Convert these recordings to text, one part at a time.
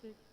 Cek. Tes.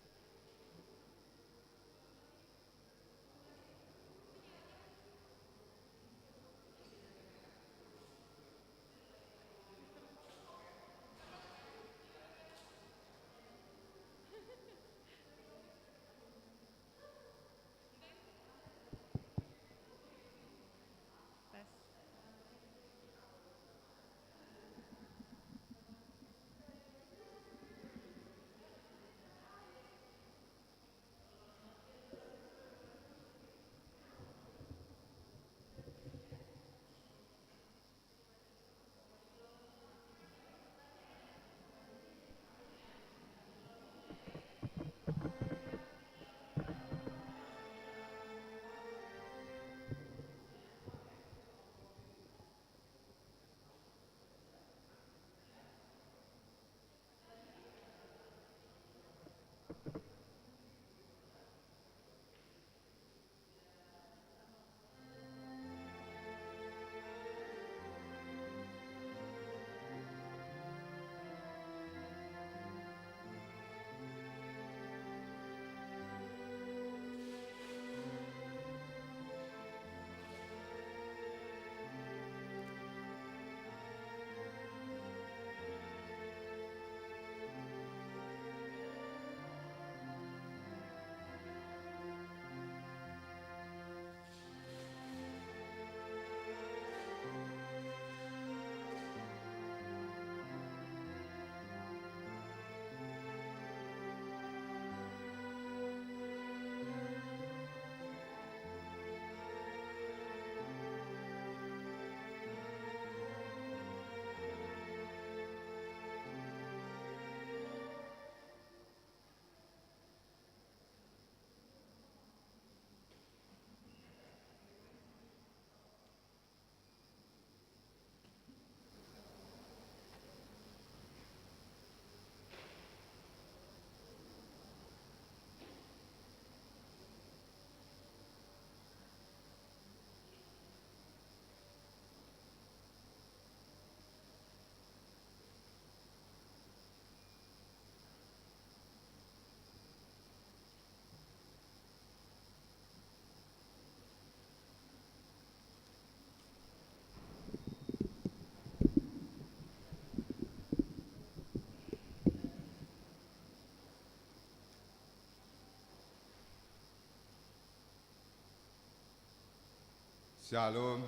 Shalom.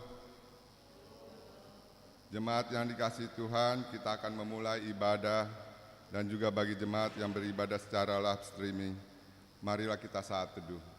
Jemaat yang dikasihi Tuhan, kita akan memulai ibadah dan juga bagi jemaat yang beribadah secara live streaming, marilah kita saat teduh.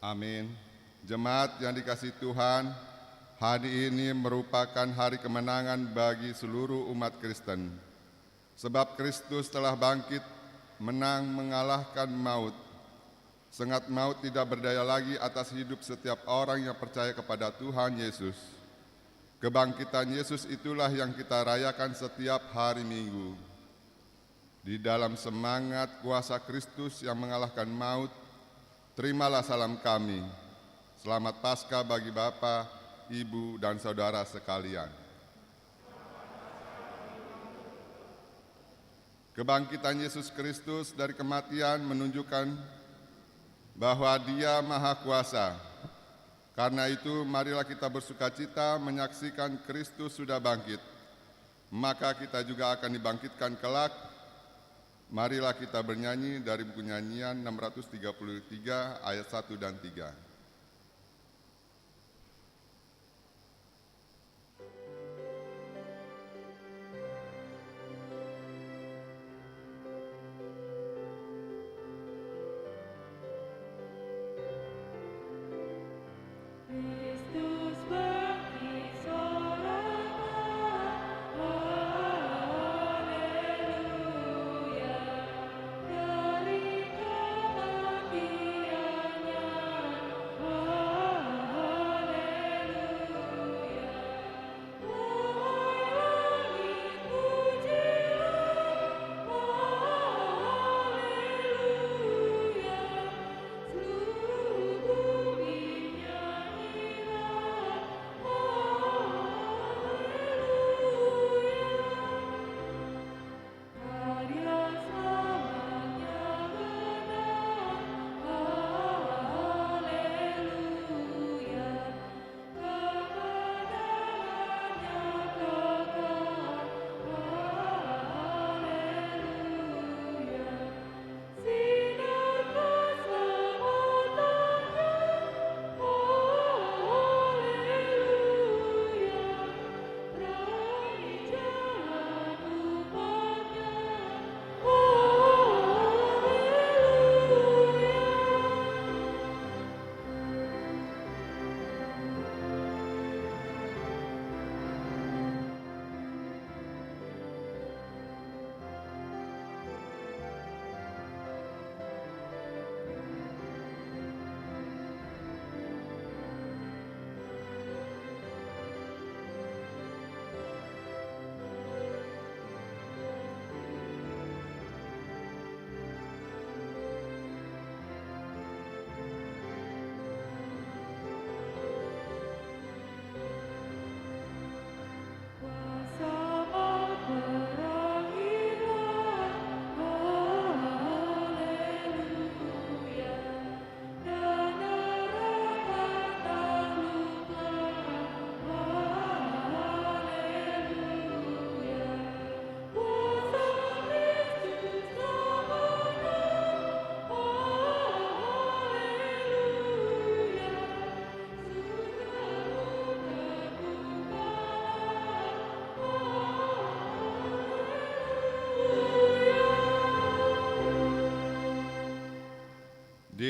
Amin. Jemaat yang dikasihi Tuhan, hari ini merupakan hari kemenangan bagi seluruh umat Kristen. Sebab Kristus telah bangkit, menang mengalahkan maut. Sengat maut tidak berdaya lagi atas hidup setiap orang yang percaya kepada Tuhan Yesus. Kebangkitan Yesus itulah yang kita rayakan setiap hari Minggu. Di dalam semangat kuasa Kristus yang mengalahkan maut, terimalah salam kami. Selamat Paskah bagi Bapa, Ibu, dan saudara sekalian. Kebangkitan Yesus Kristus dari kematian menunjukkan bahwa Dia Maha Kuasa. Karena itu, marilah kita bersukacita menyaksikan Kristus sudah bangkit. Maka kita juga akan dibangkitkan kelak. Marilah kita bernyanyi dari buku nyanyian 633 ayat 1 dan 3.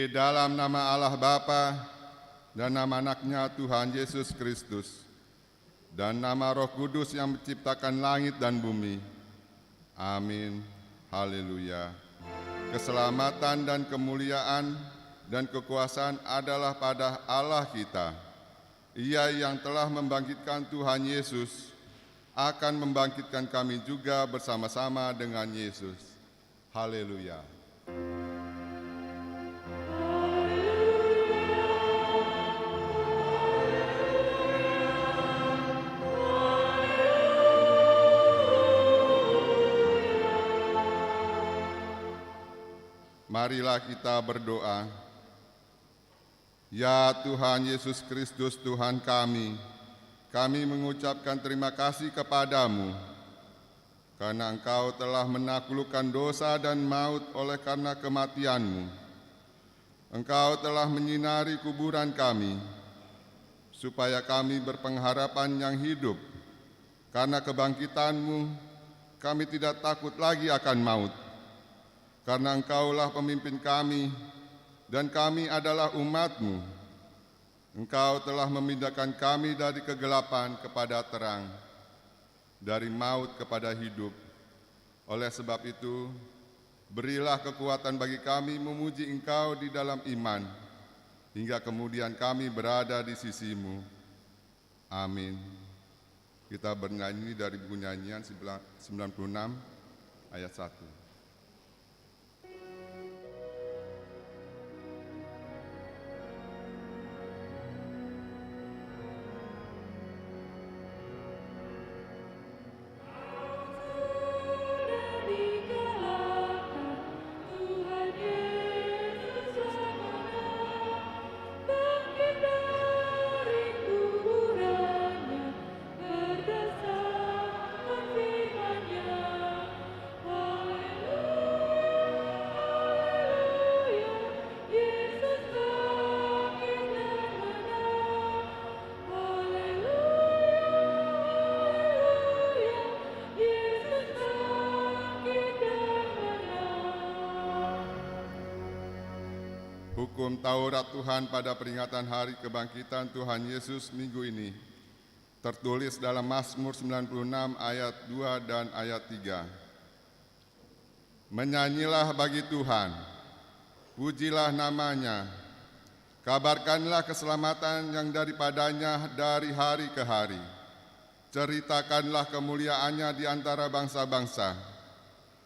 Di dalam nama Allah Bapa dan nama anaknya Tuhan Yesus Kristus dan nama Roh Kudus yang menciptakan langit dan bumi. Amin. Haleluya. Keselamatan dan kemuliaan dan kekuasaan adalah pada Allah kita. Ia yang telah membangkitkan Tuhan Yesus akan membangkitkan kami juga bersama-sama dengan Yesus. Haleluya. Marilah kita berdoa. Ya Tuhan Yesus Kristus Tuhan kami mengucapkan terima kasih kepadamu karena Engkau telah menaklukkan dosa dan maut oleh karena kematian-Mu. Engkau telah menyinari kuburan kami, supaya kami berpengharapan yang hidup. Karena kebangkitan-Mu, kami tidak takut lagi akan maut. Karena Engkaulah pemimpin kami, dan kami adalah umat-Mu. Engkau telah memindahkan kami dari kegelapan kepada terang, dari maut kepada hidup. Oleh sebab itu, berilah kekuatan bagi kami memuji Engkau di dalam iman, hingga kemudian kami berada di sisi-Mu. Amin. Kita bernyanyi dari buku nyanyian 96 ayat 1. Hukum Taurat Tuhan pada peringatan hari kebangkitan Tuhan Yesus minggu ini tertulis dalam Mazmur 96 ayat 2 dan ayat 3. Menyanyilah bagi Tuhan, pujilah namanya, kabarkanlah keselamatan yang daripadanya dari hari ke hari. Ceritakanlah kemuliaannya di antara bangsa-bangsa,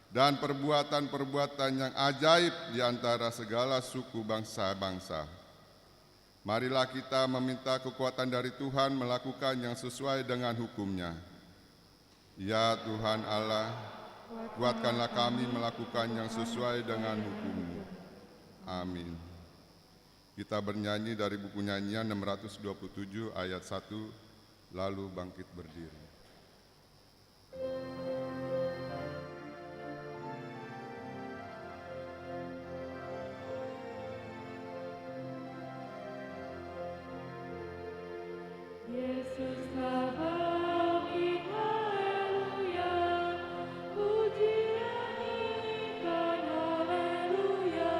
dan perbuatan-perbuatan yang ajaib di antara segala suku bangsa-bangsa. Marilah kita meminta kekuatan dari Tuhan melakukan yang sesuai dengan hukum-Nya. Ya Tuhan Allah, kuatkanlah kami melakukan yang sesuai dengan hukum-Mu. Amin. Kita bernyanyi dari buku nyanyian 627 ayat 1, lalu bangkit berdiri. Yesus telah bangkit, haleluya, pujian nyanyikan, haleluya,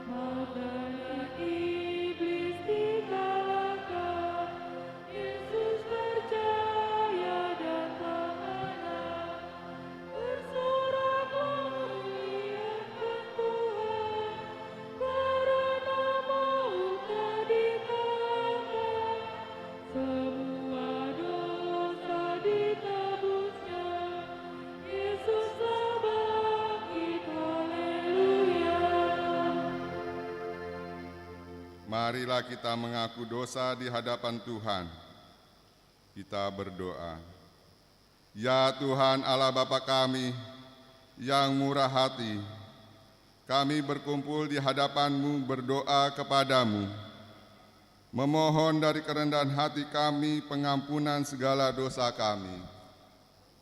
makanya iblis dikalahkan, Yesus percaya datang menang, bersoraklah muliakan Tuhan, karena maut telah dikalahkan. Semua dosa ditebusnya, Yesus telah bangkit, haleluya. Marilah kita mengaku dosa di hadapan Tuhan. Kita berdoa. Ya Tuhan Allah Bapa kami yang murah hati, kami berkumpul di hadapan-Mu berdoa kepadamu, memohon dari kerendahan hati kami pengampunan segala dosa kami.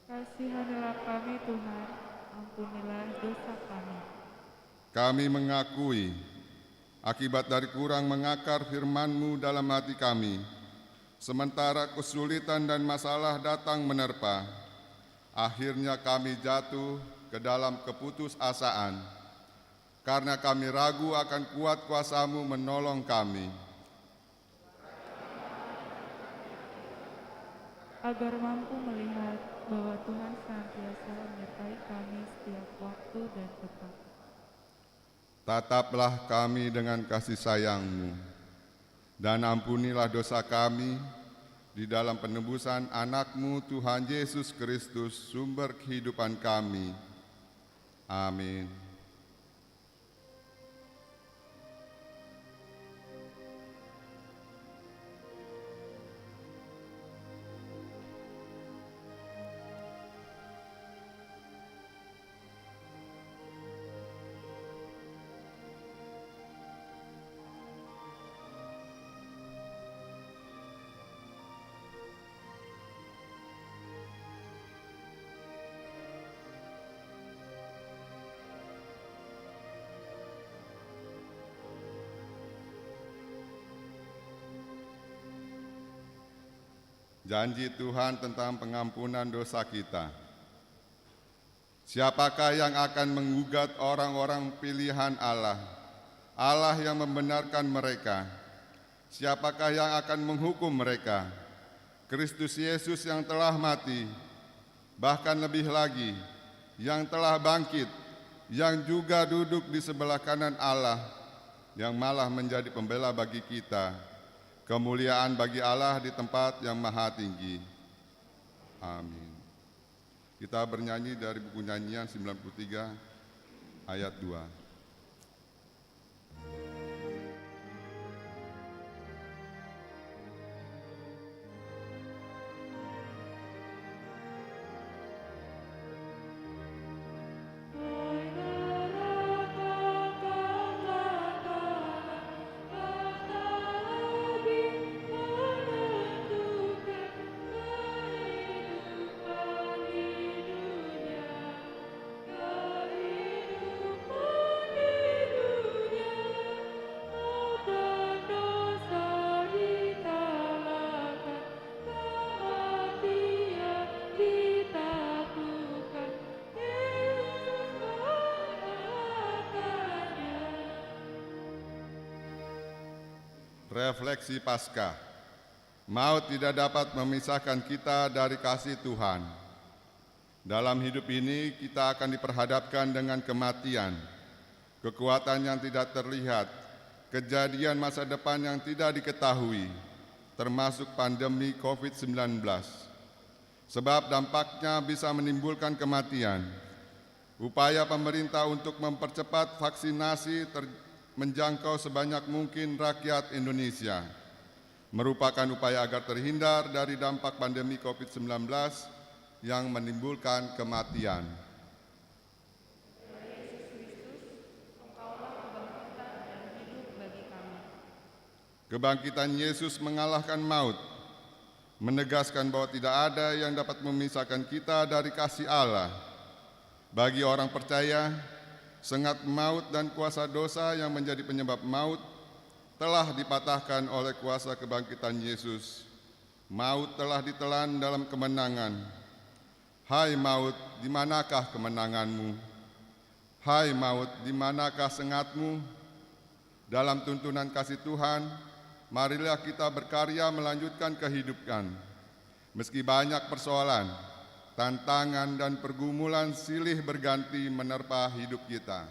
Kasihanilah kami Tuhan, ampunilah dosa kami. Kami mengakui akibat dari kurang mengakar firman-Mu dalam hati kami, sementara kesulitan dan masalah datang menerpa, akhirnya kami jatuh ke dalam keputusasaan. karena kami ragu akan kuat kuasa-Mu menolong kami. Agar mampu melihat bahwa Tuhan senantiasa menyertai kami setiap waktu dan tempat. Tataplah kami dengan kasih sayang-Mu, dan ampunilah dosa kami di dalam penebusan anak-Mu Tuhan Yesus Kristus, sumber kehidupan kami. Amin. Janji Tuhan tentang pengampunan dosa kita. Siapakah yang akan menggugat orang-orang pilihan Allah, Allah yang membenarkan mereka? Siapakah yang akan menghukum mereka? Kristus Yesus yang telah mati, bahkan lebih lagi, yang telah bangkit, yang juga duduk di sebelah kanan Allah, yang malah menjadi pembela bagi kita. Kemuliaan bagi Allah di tempat yang maha tinggi. Amin. Kita bernyanyi dari buku nyanyian 93 ayat 2. Refleksi Paskah. Maut tidak dapat memisahkan kita dari kasih Tuhan. Dalam hidup ini kita akan diperhadapkan dengan kematian, kekuatan yang tidak terlihat, kejadian masa depan yang tidak diketahui, termasuk pandemi COVID-19. Sebab dampaknya bisa menimbulkan kematian. Upaya pemerintah untuk mempercepat vaksinasi menjangkau sebanyak mungkin rakyat Indonesia merupakan upaya agar terhindar dari dampak pandemi COVID-19 yang menimbulkan kematian. Kebangkitan Yesus mengalahkan maut, menegaskan bahwa tidak ada yang dapat memisahkan kita dari kasih Allah. Bagi orang percaya, sengat maut dan kuasa dosa yang menjadi penyebab maut telah dipatahkan oleh kuasa kebangkitan Yesus. Maut telah ditelan dalam kemenangan. Hai maut, di manakah kemenanganmu? Hai maut, di manakah sengatmu? Dalam tuntunan kasih Tuhan, marilah kita berkarya melanjutkan kehidupan. Meski banyak persoalan, tantangan dan pergumulan silih berganti menerpa hidup kita.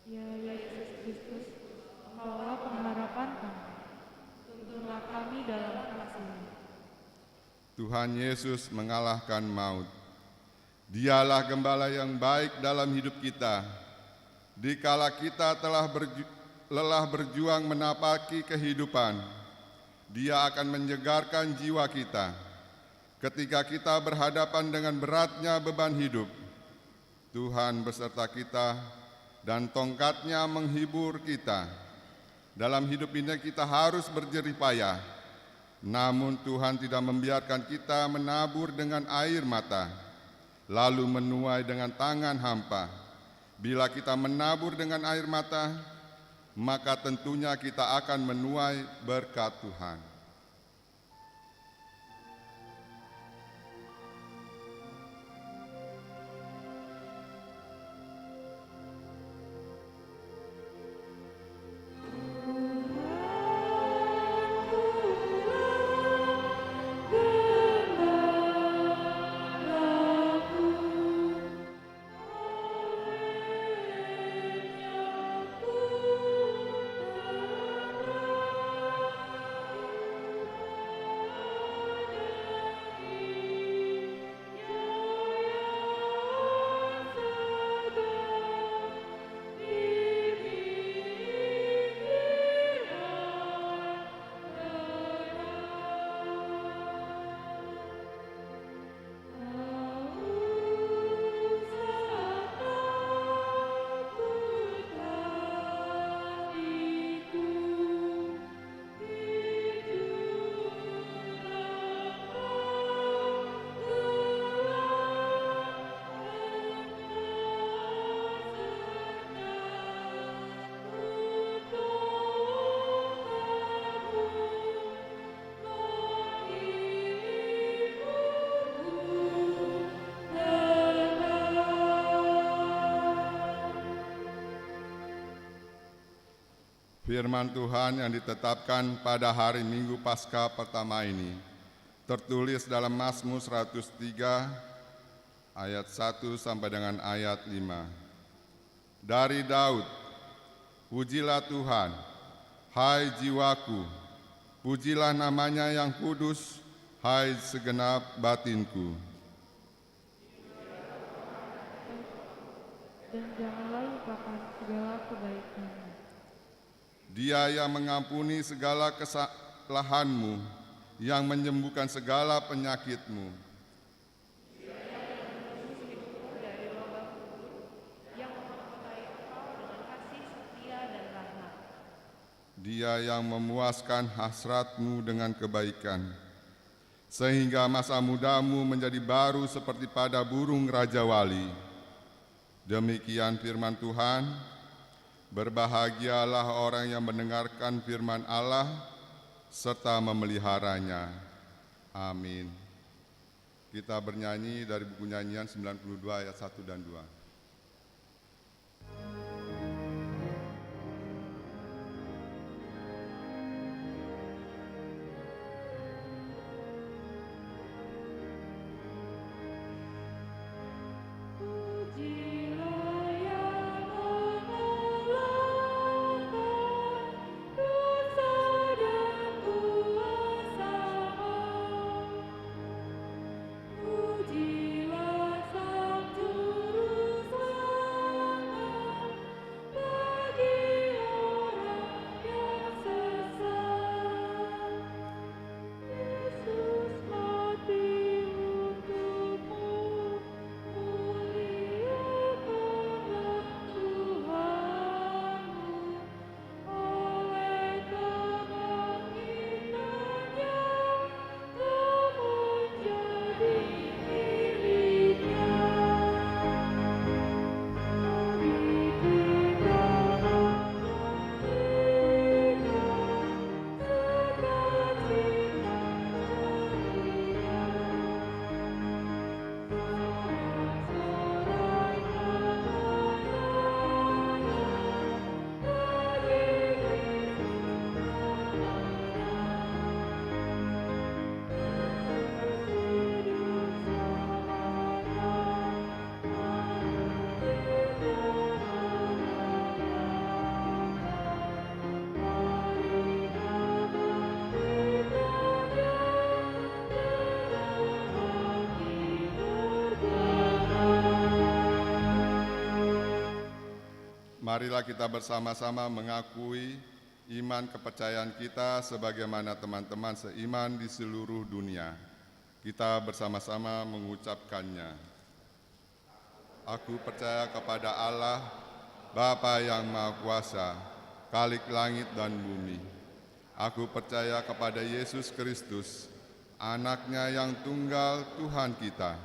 Ya Yesus Kristus, Engkaulah pengharapan kami. Tuntunlah kami dalam kasih. Tuhan Yesus mengalahkan maut. Dialah gembala yang baik dalam hidup kita. Dikala kita telah lelah berjuang menapaki kehidupan, Dia akan menyegarkan jiwa kita. Ketika kita berhadapan dengan beratnya beban hidup, Tuhan beserta kita dan tongkat-Nya menghibur kita. Dalam hidup ini kita harus berjerih payah, namun Tuhan tidak membiarkan kita menabur dengan air mata, lalu menuai dengan tangan hampa. Bila kita menabur dengan air mata, maka tentunya kita akan menuai berkat Tuhan. Firman Tuhan yang ditetapkan pada hari Minggu Paskah pertama ini tertulis dalam Mazmur 103 ayat 1 sampai dengan ayat 5. Dari Daud, pujilah Tuhan, hai jiwaku, pujilah namanya yang kudus, hai segenap batinku. Dan janganlah lupakan segala kebaikan. Dia yang mengampuni segala kesalahanmu, yang menyembuhkan segala penyakitmu. Dia yang memuaskan hasratmu dengan kebaikan, sehingga masa mudamu menjadi baru seperti pada burung Raja Wali. Demikian firman Tuhan. Berbahagialah orang yang mendengarkan firman Allah serta memeliharanya. Amin. Kita bernyanyi dari buku nyanyian 92 ayat 1 dan 2. Marilah kita bersama-sama mengakui iman kepercayaan kita sebagaimana teman-teman seiman di seluruh dunia. Kita bersama-sama mengucapkannya. Aku percaya kepada Allah, Bapa yang Maha Kuasa, Khalik langit dan bumi. Aku percaya kepada Yesus Kristus, Anaknya yang tunggal Tuhan kita,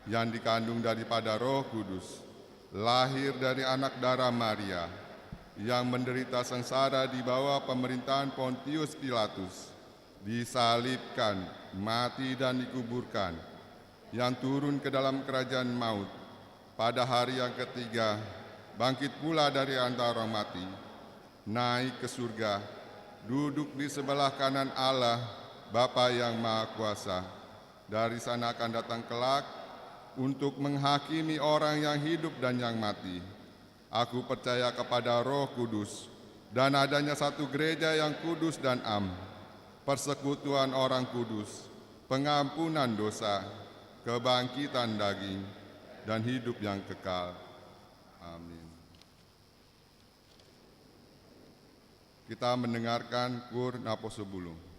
yang dikandung daripada Roh Kudus, lahir dari anak darah Maria, yang menderita sengsara di bawah pemerintahan Pontius Pilatus, disalibkan, mati dan dikuburkan, yang turun ke dalam kerajaan maut, pada hari yang ketiga, bangkit pula dari antara orang mati, naik ke surga, duduk di sebelah kanan Allah, Bapa yang Maha Kuasa. Dari sana akan datang kelak, untuk menghakimi orang yang hidup dan yang mati. Aku percaya kepada Roh Kudus dan adanya satu gereja yang kudus dan am, persekutuan orang kudus, pengampunan dosa, kebangkitan daging, dan hidup yang kekal. Amin. Kita mendengarkan Kur Naposubulu.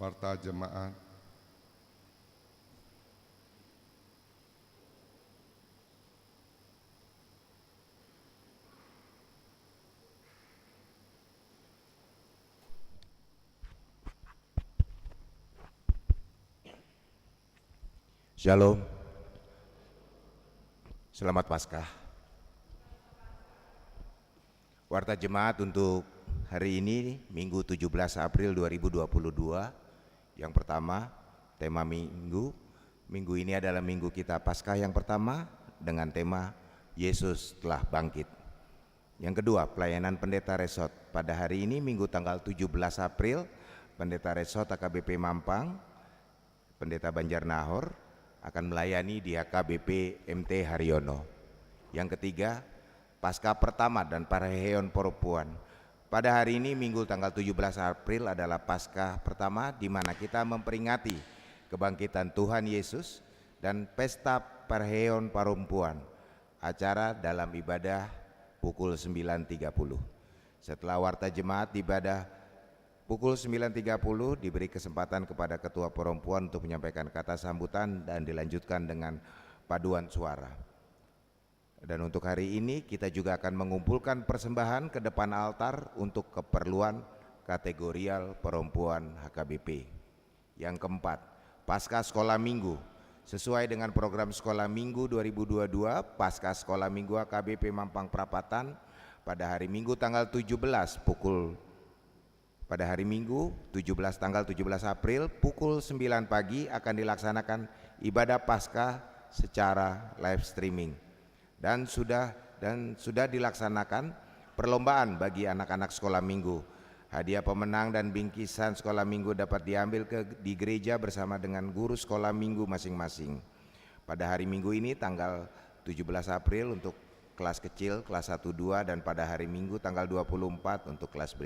Warta jemaat. Shalom, selamat Paskah. Warta jemaat untuk hari ini Minggu 17 April 2022. Yang pertama, tema minggu ini adalah minggu kita Paskah yang pertama dengan tema Yesus telah bangkit. Yang kedua, pelayanan Pendeta Resort. Pada hari ini Minggu tanggal 17 April, Pendeta Resort AKBP Mampang, Pendeta Banjarnahor akan melayani di AKBP MT Haryono. Yang ketiga, Paskah pertama dan Parheon Perempuan. Pada hari ini Minggu tanggal 17 April adalah Paskah pertama di mana kita memperingati kebangkitan Tuhan Yesus dan Pesta Parheon Perempuan. Acara dalam ibadah pukul 9.30. Setelah warta jemaat ibadah pukul 9.30 diberi kesempatan kepada Ketua Perempuan untuk menyampaikan kata sambutan dan dilanjutkan dengan paduan suara. Dan untuk hari ini kita juga akan mengumpulkan persembahan ke depan altar untuk keperluan kategorial perempuan HKBP. Yang keempat, Paskah Sekolah Minggu. Sesuai dengan program Sekolah Minggu 2022, Paskah Sekolah Minggu HKBP Mampang Perapatan pada hari Minggu tanggal 17 tanggal 17 April pukul 9 pagi akan dilaksanakan ibadah Paskah secara live streaming dan sudah dilaksanakan perlombaan bagi anak-anak sekolah minggu. Hadiah pemenang dan bingkisan sekolah minggu dapat diambil di gereja bersama dengan guru sekolah minggu masing-masing. Pada hari Minggu ini tanggal 17 April untuk kelas kecil kelas 1-2 dan pada hari Minggu tanggal 24 untuk kelas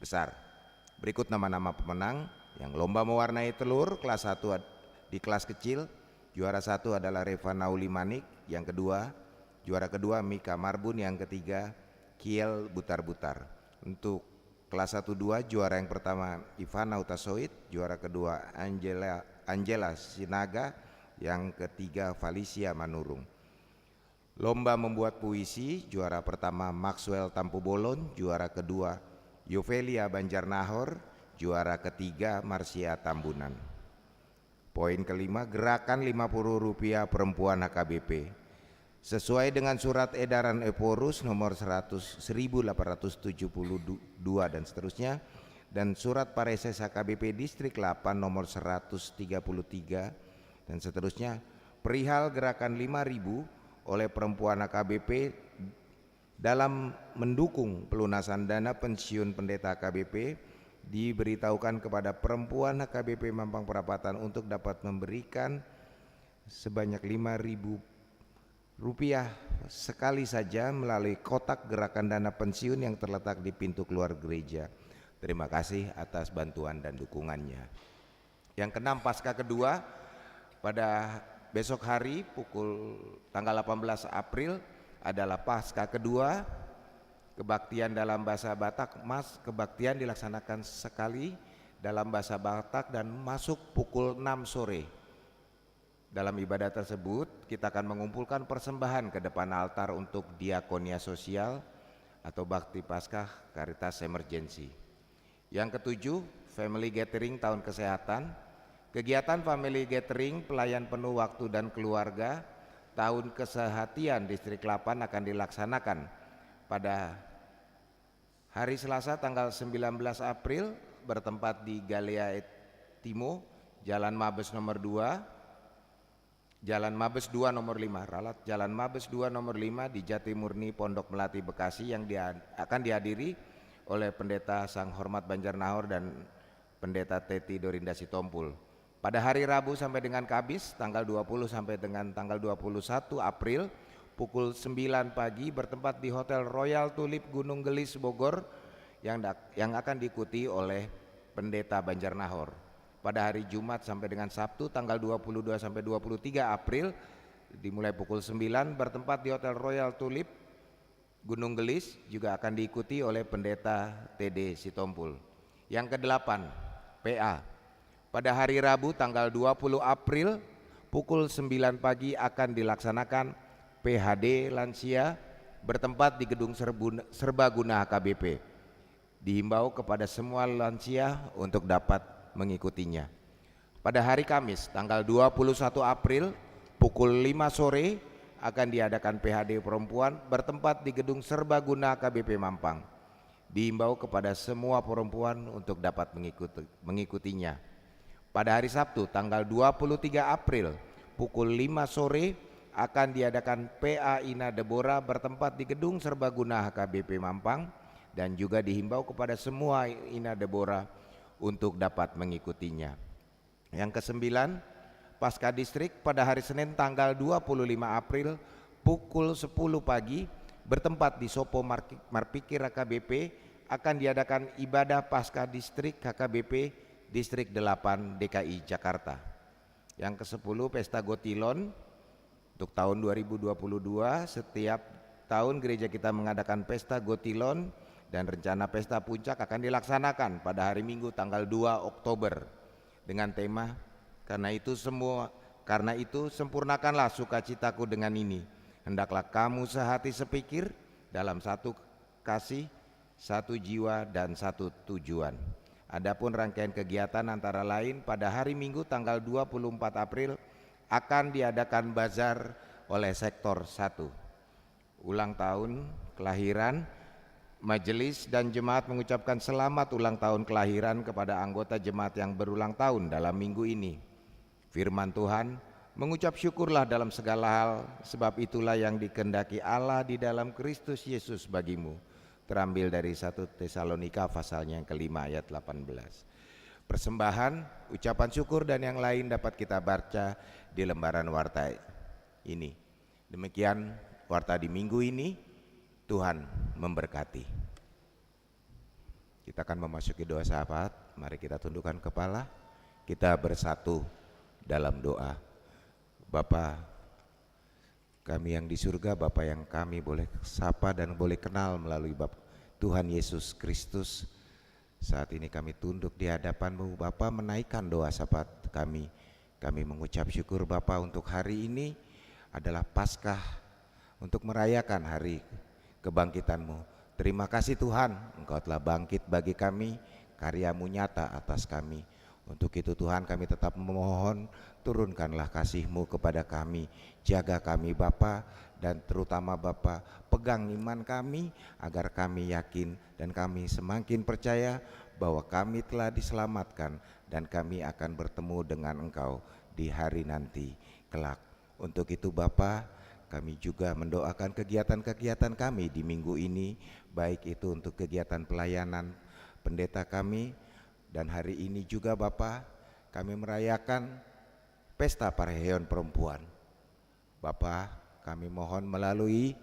besar. Berikut nama-nama pemenang yang lomba mewarnai telur kelas 1 di kelas kecil. Juara 1 adalah Reva Nauli Manik, yang kedua juara kedua Mika Marbun, yang ketiga Kiel Butar-Butar. Untuk kelas 1-2 juara yang pertama Ivana Utasoit, juara kedua Angela Sinaga, yang ketiga Felicia Manurung. Lomba membuat puisi, juara pertama Maxwell Tampubolon, juara kedua Yovelia Banjarnahor, juara ketiga Marsia Tambunan. Poin kelima, gerakan Rp50 perempuan HKBP. Sesuai dengan surat edaran Eporus nomor 1872 dan seterusnya, dan surat Pareses HKBP Distrik 8 nomor 133 dan seterusnya, perihal gerakan 5.000 oleh perempuan HKBP dalam mendukung pelunasan dana pensiun pendeta HKBP, diberitahukan kepada perempuan HKBP Mampang Perapatan untuk dapat memberikan sebanyak Rp5.000 sekali saja melalui kotak gerakan dana pensiun yang terletak di pintu keluar gereja. Terima kasih atas bantuan dan dukungannya. Yang keenam, Paskah kedua pada besok hari pukul tanggal 18 April adalah Paskah kedua kebaktian dalam bahasa Batak. Kebaktian dilaksanakan sekali dalam bahasa Batak dan masuk pukul 6 sore. Dalam ibadah tersebut kita akan mengumpulkan persembahan ke depan altar untuk diakonia sosial atau bakti Paskah Caritas Emergency. Yang ketujuh, Family Gathering Tahun Kesehatan. Kegiatan Family Gathering pelayan penuh waktu dan keluarga Tahun Kesehatian Distrik 8 akan dilaksanakan pada hari Selasa tanggal 19 April bertempat di Galea Timo, Jalan Mabes nomor 2, Jalan Mabes 2 nomor 5, Ralat Jalan Mabes 2 nomor 5 di Jatimurni Pondok Melati Bekasi, yang akan dihadiri oleh Pendeta Sang Hormat Banjarnahor dan Pendeta Teti Dorinda Sitompul. Pada hari Rabu sampai dengan Kamis tanggal 20 sampai dengan tanggal 21 April pukul 9 pagi bertempat di Hotel Royal Tulip Gunung Gelis Bogor yang akan diikuti oleh Pendeta Banjarnahor. Pada hari Jumat sampai dengan Sabtu tanggal 22 sampai 23 April dimulai pukul 9 bertempat di Hotel Royal Tulip Gunung Gelis juga akan diikuti oleh Pendeta TD Sitompul. Yang kedelapan, PA Pada hari Rabu tanggal 20 April pukul 9 pagi akan dilaksanakan PHD lansia bertempat di Gedung Serbaguna HKBP. Dihimbau kepada semua lansia untuk dapat mengikutinya. Pada hari Kamis tanggal 21 April pukul 5 sore akan diadakan PHD perempuan bertempat di Gedung Serbaguna HKBP Mampang. Dihimbau kepada semua perempuan untuk dapat mengikutinya. Pada hari Sabtu tanggal 23 April pukul 5 sore akan diadakan PA Ina Deborah bertempat di Gedung Serbaguna HKBP Mampang, dan juga dihimbau kepada semua Ina Deborah untuk dapat mengikutinya. Yang kesembilan, Pasca Distrik pada hari Senin tanggal 25 April pukul 10 pagi bertempat di Sopo Marpikir HKBP akan diadakan ibadah Pasca Distrik HKBP Distrik 8 DKI Jakarta. Yang ke-10, Pesta Gotilon untuk tahun 2022. Setiap tahun gereja kita mengadakan Pesta Gotilon dan rencana Pesta Puncak akan dilaksanakan pada hari Minggu tanggal 2 Oktober dengan tema karena itu sempurnakanlah sukacitaku dengan ini. Hendaklah kamu sehati sepikir dalam satu kasih, satu jiwa dan satu tujuan. Adapun rangkaian kegiatan antara lain pada hari Minggu tanggal 24 April akan diadakan bazar oleh sektor 1. Ulang tahun kelahiran, majelis dan jemaat mengucapkan selamat ulang tahun kelahiran kepada anggota jemaat yang berulang tahun dalam minggu ini. Firman Tuhan, mengucap syukurlah dalam segala hal, sebab itulah yang dikehendaki Allah di dalam Kristus Yesus bagimu. Terambil dari 1 Tesalonika pasalnya yang kelima ayat 18. Persembahan, ucapan syukur dan yang lain dapat kita baca di lembaran warta ini. Demikian warta di minggu ini. Tuhan memberkati. Kita akan memasuki doa syafaat. Mari kita tundukkan kepala. Kita bersatu dalam doa. Bapa kami yang di surga, Bapa yang kami boleh sapa dan boleh kenal melalui Tuhan Yesus Kristus. Saat ini kami tunduk di hadapan-Mu Bapa, menaikkan doa syafaat kami. Kami mengucap syukur Bapa untuk hari ini adalah Paskah, untuk merayakan hari kebangkitan-Mu. Terima kasih Tuhan, Engkau telah bangkit bagi kami, karya-Mu nyata atas kami. Untuk itu Tuhan kami tetap memohon, turunkanlah kasih-Mu kepada kami, jaga kami Bapa, dan terutama Bapa, pegang iman kami agar kami yakin dan kami semakin percaya bahwa kami telah diselamatkan dan kami akan bertemu dengan Engkau di hari nanti kelak. Untuk itu Bapa, kami juga mendoakan kegiatan-kegiatan kami di minggu ini, baik itu untuk kegiatan pelayanan pendeta kami, dan hari ini juga Bapa, kami merayakan Pesta Parheon Perempuan. Bapa, kami mohon melalui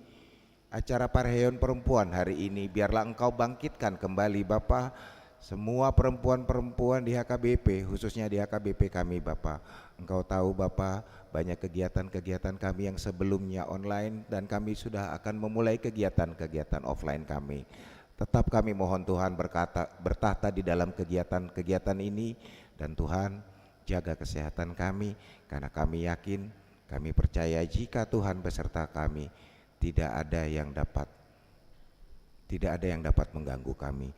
acara Parheon Perempuan hari ini, biarlah Engkau bangkitkan kembali Bapa semua perempuan-perempuan di HKBP, khususnya di HKBP kami Bapa. Engkau tahu Bapa, banyak kegiatan-kegiatan kami yang sebelumnya online, dan kami sudah akan memulai kegiatan-kegiatan offline kami. Tetap kami mohon Tuhan bertahta di dalam kegiatan-kegiatan ini, dan Tuhan jaga kesehatan kami, karena kami yakin, kami percaya jika Tuhan beserta kami, tidak ada yang dapat mengganggu kami.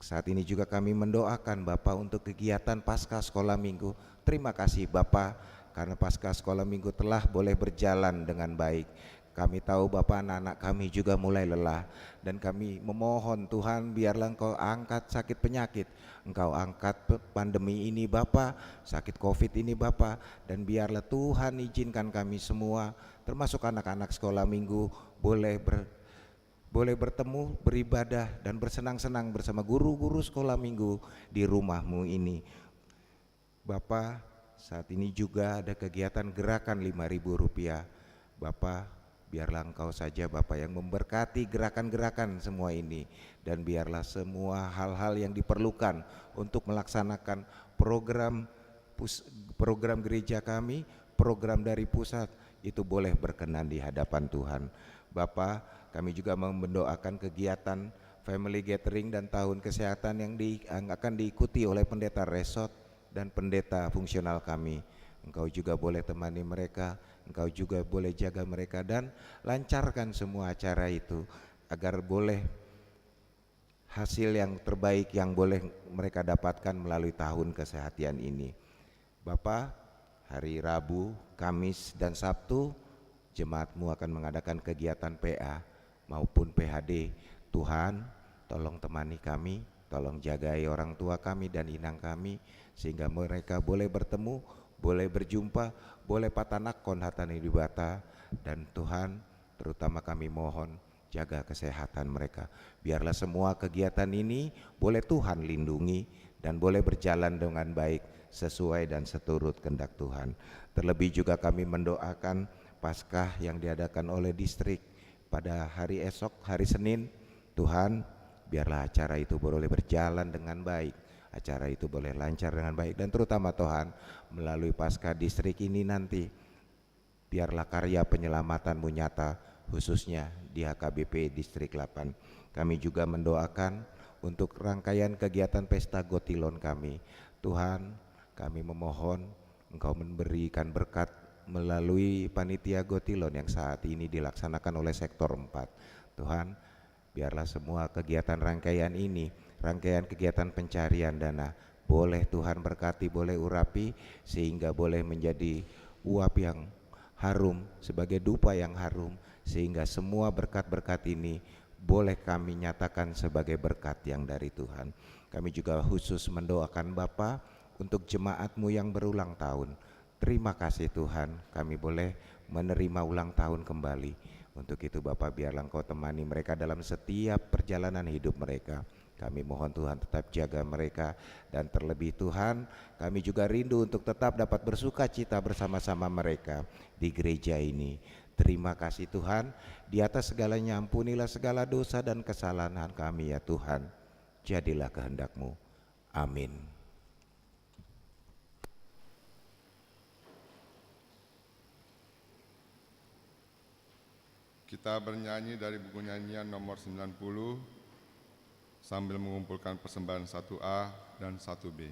Saat ini juga kami mendoakan Bapa untuk kegiatan Paskah Sekolah Minggu. Terima kasih Bapa, karena Paskah Sekolah Minggu telah boleh berjalan dengan baik. Kami tahu Bapa, anak-anak kami juga mulai lelah, dan kami memohon Tuhan, biarlah Engkau angkat sakit penyakit, Engkau angkat pandemi ini Bapa, sakit COVID ini Bapa, dan biarlah Tuhan izinkan kami semua, termasuk anak-anak sekolah minggu, boleh bertemu, beribadah, dan bersenang-senang bersama guru-guru sekolah minggu di rumah-Mu ini. Bapa, saat ini juga ada kegiatan gerakan Rp5.000. Bapa, biarlah Engkau saja Bapa yang memberkati gerakan-gerakan semua ini, dan biarlah semua hal-hal yang diperlukan untuk melaksanakan program gereja kami, program dari pusat, itu boleh berkenan di hadapan Tuhan. Bapa, kami juga mendoakan kegiatan family gathering dan tahun kesehatan yang akan diikuti oleh pendeta Resot dan pendeta fungsional kami. Engkau juga boleh temani mereka, Engkau juga boleh jaga mereka dan lancarkan semua acara itu agar boleh hasil yang terbaik yang boleh mereka dapatkan melalui tahun kesehatan ini. Bapa, hari Rabu, Kamis, dan Sabtu jemaatmu akan mengadakan kegiatan PA maupun PHD. Tuhan, tolong temani kami, tolong jagai orang tua kami dan inang kami, sehingga mereka boleh bertemu, boleh berjumpa, boleh patanakon hatani dibata. Dan Tuhan, terutama kami mohon jaga kesehatan mereka. Biarlah semua kegiatan ini boleh Tuhan lindungi dan boleh berjalan dengan baik sesuai dan seturut kehendak Tuhan. Terlebih juga kami mendoakan Paskah yang diadakan oleh distrik pada hari esok, hari Senin. Tuhan, biarlah acara itu boleh berjalan dengan baik, acara itu boleh lancar dengan baik, dan terutama Tuhan melalui Paskah distrik ini nanti biarlah karya penyelamatan-Mu nyata, khususnya di HKBP Distrik 8. Kami juga mendoakan untuk rangkaian kegiatan pesta Gotilon kami. Tuhan, kami memohon Engkau memberikan berkat melalui panitia Gotilon yang saat ini dilaksanakan oleh sektor 4. Tuhan, biarlah semua kegiatan rangkaian ini, rangkaian kegiatan pencarian dana, boleh Tuhan berkati, boleh urapi, sehingga boleh menjadi uap yang harum, sebagai dupa yang harum, sehingga semua berkat-berkat ini boleh kami nyatakan sebagai berkat yang dari Tuhan. Kami juga khusus mendoakan Bapa untuk jemaat-Mu yang berulang tahun. Terima kasih Tuhan, kami boleh menerima ulang tahun kembali. Untuk itu Bapa, biarlah Engkau temani mereka dalam setiap perjalanan hidup mereka. Kami mohon Tuhan tetap jaga mereka, dan terlebih Tuhan, kami juga rindu untuk tetap dapat bersuka cita bersama-sama mereka di gereja ini. Terima kasih Tuhan, di atas segalanya ampunilah segala dosa dan kesalahan kami ya Tuhan. Jadilah kehendak-Mu. Amin. Kita bernyanyi dari buku nyanyian nomor 90 sambil mengumpulkan persembahan 1A dan 1B.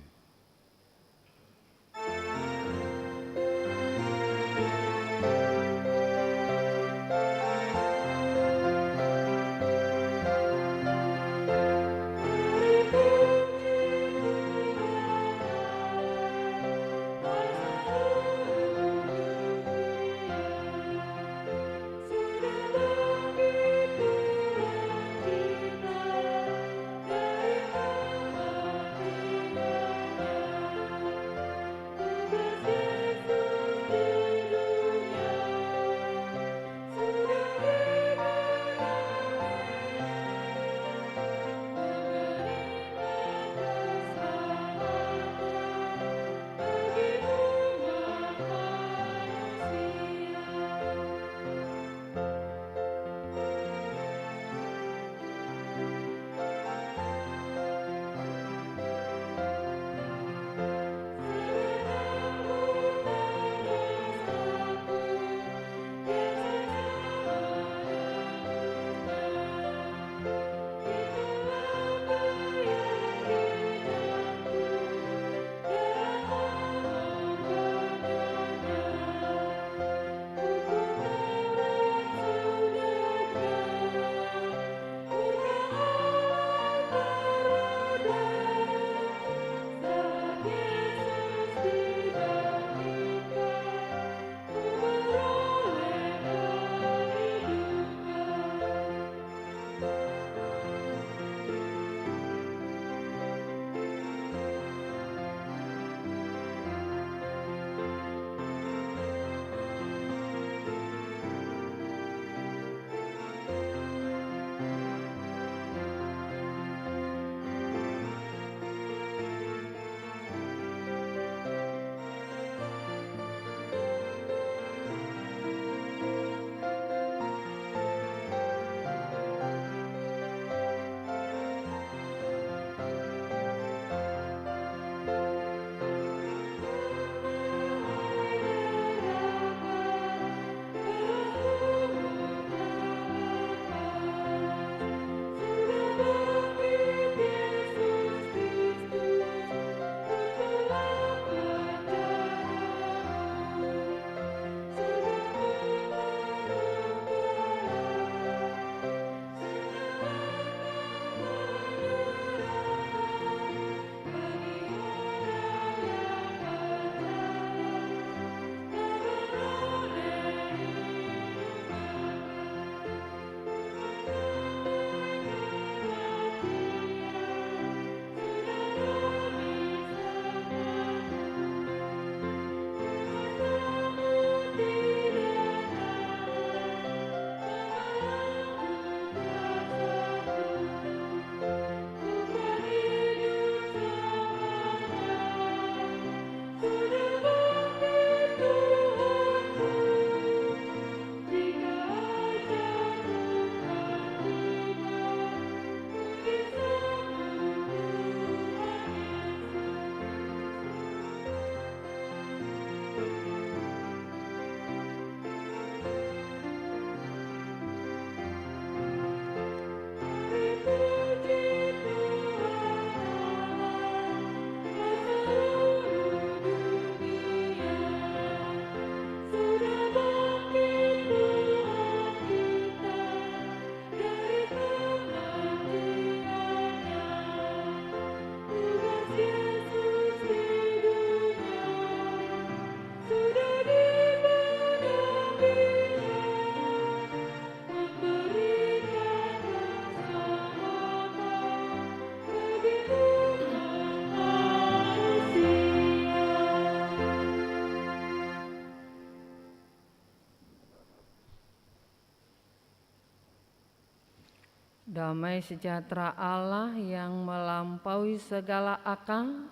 Damai sejahtera Allah yang melampaui segala akal,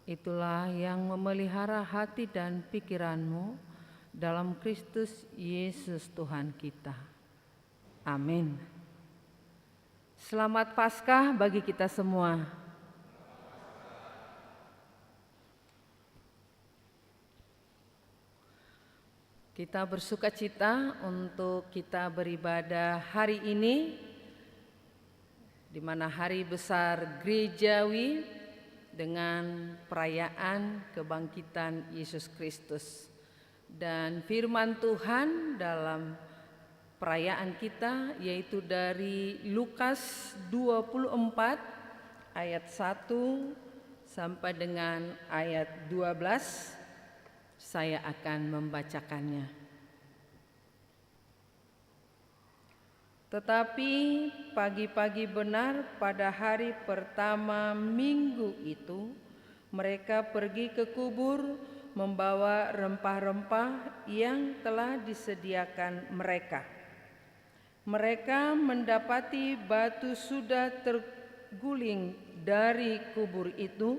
itulah yang memelihara hati dan pikiranmu dalam Kristus Yesus Tuhan kita. Amin. Selamat Paskah bagi kita semua. Kita bersukacita untuk kita beribadah hari ini, di mana hari besar gerejawi dengan perayaan kebangkitan Yesus Kristus. Dan firman Tuhan dalam perayaan kita yaitu dari Lukas 24 ayat 1 sampai dengan ayat 12. Saya akan membacakannya. Tetapi pagi-pagi benar pada hari pertama minggu itu, mereka pergi ke kubur membawa rempah-rempah yang telah disediakan mereka. Mereka mendapati batu sudah terguling dari kubur itu,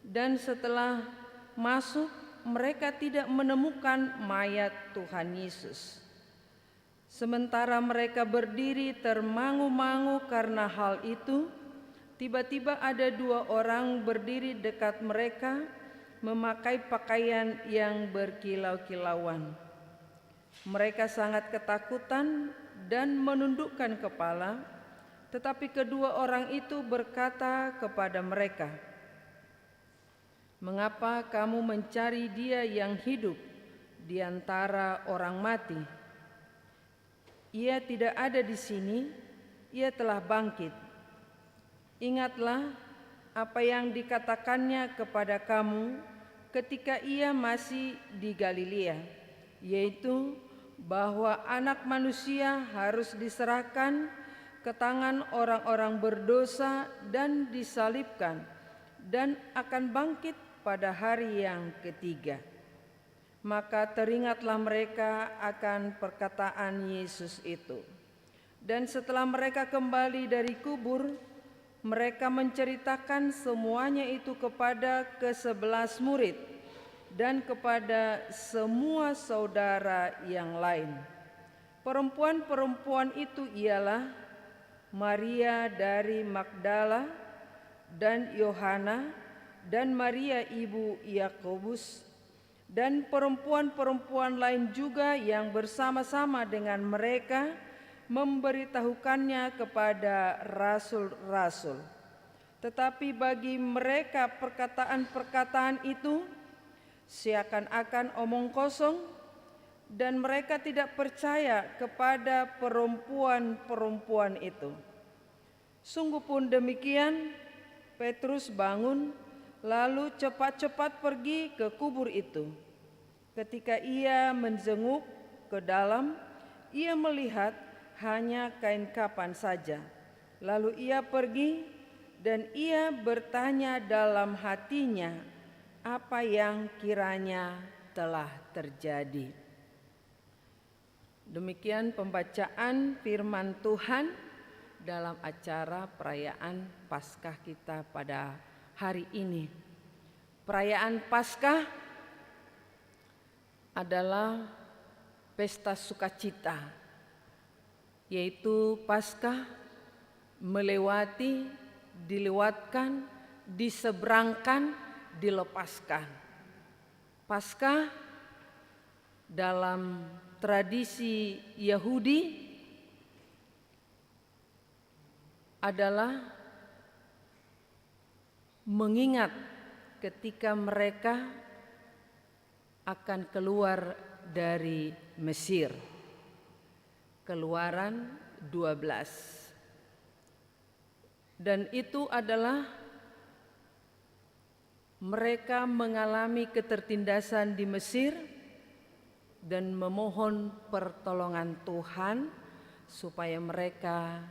dan setelah masuk mereka tidak menemukan mayat Tuhan Yesus. Sementara mereka berdiri termangu-mangu karena hal itu, tiba-tiba ada 2 orang berdiri dekat mereka memakai pakaian yang berkilau-kilauan. Mereka sangat ketakutan dan menundukkan kepala, tetapi kedua orang itu berkata kepada mereka, "Mengapa kamu mencari Dia yang hidup di antara orang mati? Ia tidak ada di sini, Ia telah bangkit. Ingatlah apa yang dikatakannya kepada kamu ketika Ia masih di Galilea, yaitu bahwa Anak Manusia harus diserahkan ke tangan orang-orang berdosa dan disalibkan, dan akan bangkit pada hari yang ketiga." Maka teringatlah mereka akan perkataan Yesus itu. Dan setelah mereka kembali dari kubur, mereka menceritakan semuanya itu kepada ke-11 murid dan kepada semua saudara yang lain. Perempuan-perempuan itu ialah Maria dari Magdala dan Yohana dan Maria ibu Yakobus, dan perempuan-perempuan lain juga yang bersama-sama dengan mereka memberitahukannya kepada rasul-rasul. Tetapi bagi mereka perkataan-perkataan itu seakan-akan omong kosong, dan mereka tidak percaya kepada perempuan-perempuan itu. Sungguh pun demikian, Petrus bangun lalu cepat-cepat pergi ke kubur itu. Ketika ia menjenguk ke dalam, ia melihat hanya kain kapan saja. Lalu ia pergi dan ia bertanya dalam hatinya apa yang kiranya telah terjadi. Demikian pembacaan firman Tuhan dalam acara perayaan Paskah kita pada hari ini. Perayaan Paskah adalah pesta sukacita, yaitu Paskah melewati, dilewatkan, diseberangkan, dilepaskan. Paskah dalam tradisi Yahudi adalah mengingat ketika mereka akan keluar dari Mesir. Keluaran 12. Dan itu adalah mereka mengalami ketertindasan di Mesir dan memohon pertolongan Tuhan supaya mereka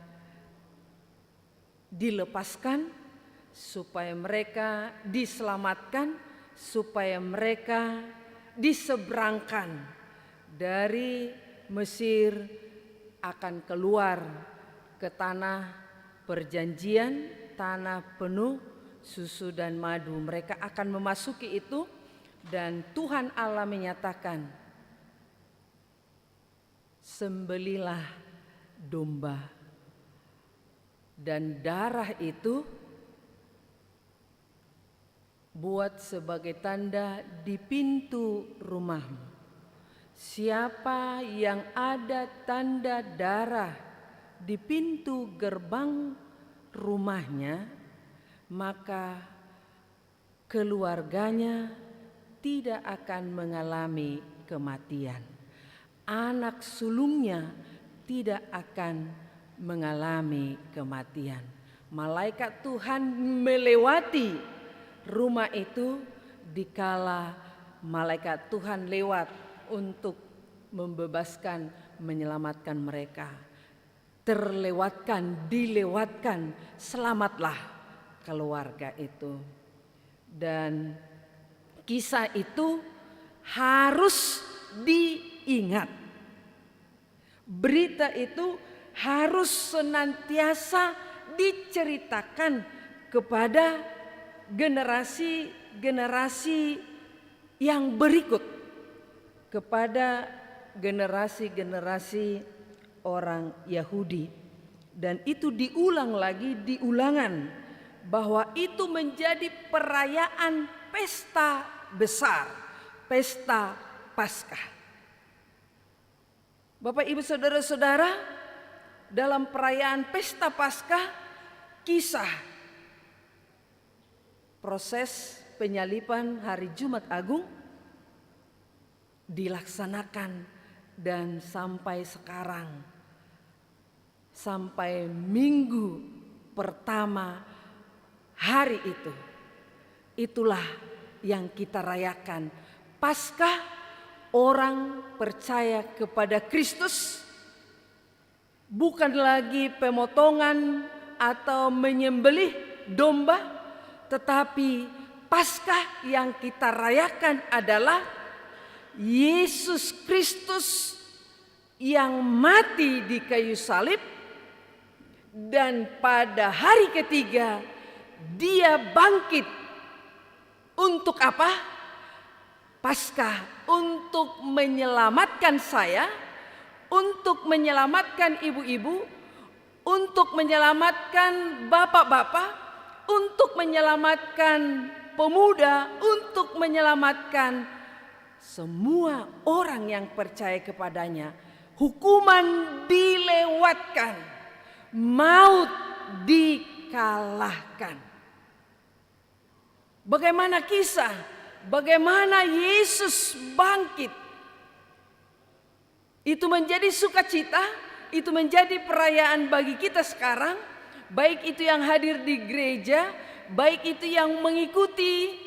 dilepaskan, supaya mereka diselamatkan, supaya mereka diseberangkan dari Mesir, akan keluar ke tanah perjanjian, tanah penuh susu dan madu. Mereka akan memasuki itu, dan Tuhan Allah menyatakan, sembelilah domba, dan darah itu buat sebagai tanda di pintu rumahmu. Siapa yang ada tanda darah di pintu gerbang rumahnya, maka keluarganya tidak akan mengalami kematian. Anak sulungnya tidak akan mengalami kematian. Malaikat Tuhan melewati rumah itu dikala malaikat Tuhan lewat untuk membebaskan, menyelamatkan mereka. Terlewatkan, dilewatkan, selamatlah keluarga itu. Dan kisah itu harus diingat. Berita itu harus senantiasa diceritakan kepada generasi-generasi yang berikut, kepada generasi-generasi orang Yahudi. Dan itu diulang lagi di ulangan, bahwa itu menjadi perayaan pesta besar, pesta Paskah. Bapak Ibu saudara-saudara, dalam perayaan pesta Paskah, kisah proses penyaliban hari Jumat Agung dilaksanakan, dan sampai sekarang, sampai minggu pertama hari itu, itulah yang kita rayakan. Paskah, orang percaya kepada Kristus, bukan lagi pemotongan atau menyembelih domba, tetapi Paskah yang kita rayakan adalah Yesus Kristus yang mati di kayu salib, dan pada hari ketiga Dia bangkit. Untuk apa? Paskah untuk menyelamatkan saya, untuk menyelamatkan ibu-ibu, untuk menyelamatkan bapak-bapak, untuk menyelamatkan pemuda, untuk menyelamatkan semua orang yang percaya kepadanya. Hukuman dilewatkan, maut dikalahkan. Bagaimana kisah? Bagaimana Yesus bangkit? Itu menjadi sukacita, itu menjadi perayaan bagi kita sekarang, baik itu yang hadir di gereja, baik itu yang mengikuti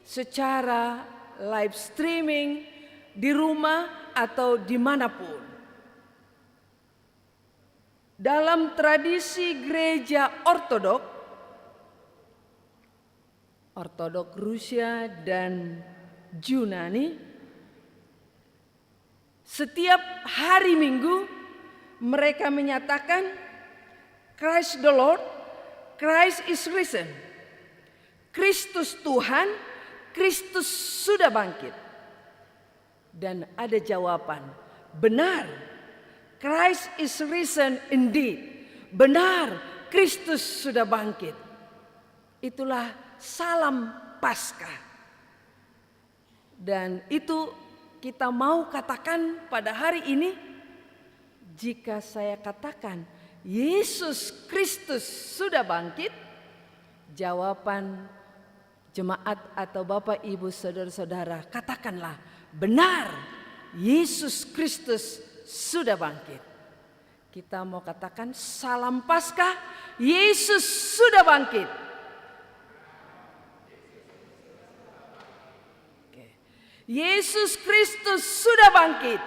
secara live streaming di rumah atau dimanapun. Dalam tradisi gereja Ortodok Rusia dan Yunani, setiap hari Minggu mereka menyatakan Christ the Lord, Christ is risen. Kristus Tuhan, Kristus sudah bangkit. Dan ada jawaban, benar, Christ is risen indeed. Benar, Kristus sudah bangkit. Itulah salam Paskah. Dan itu kita mau katakan pada hari ini. Jika saya katakan Yesus Kristus sudah bangkit, jawaban jemaat atau Bapak Ibu saudara-saudara, katakanlah, benar, Yesus Kristus sudah bangkit. Kita mau katakan salam Paskah, Yesus sudah bangkit. Oke. Yesus Kristus sudah bangkit.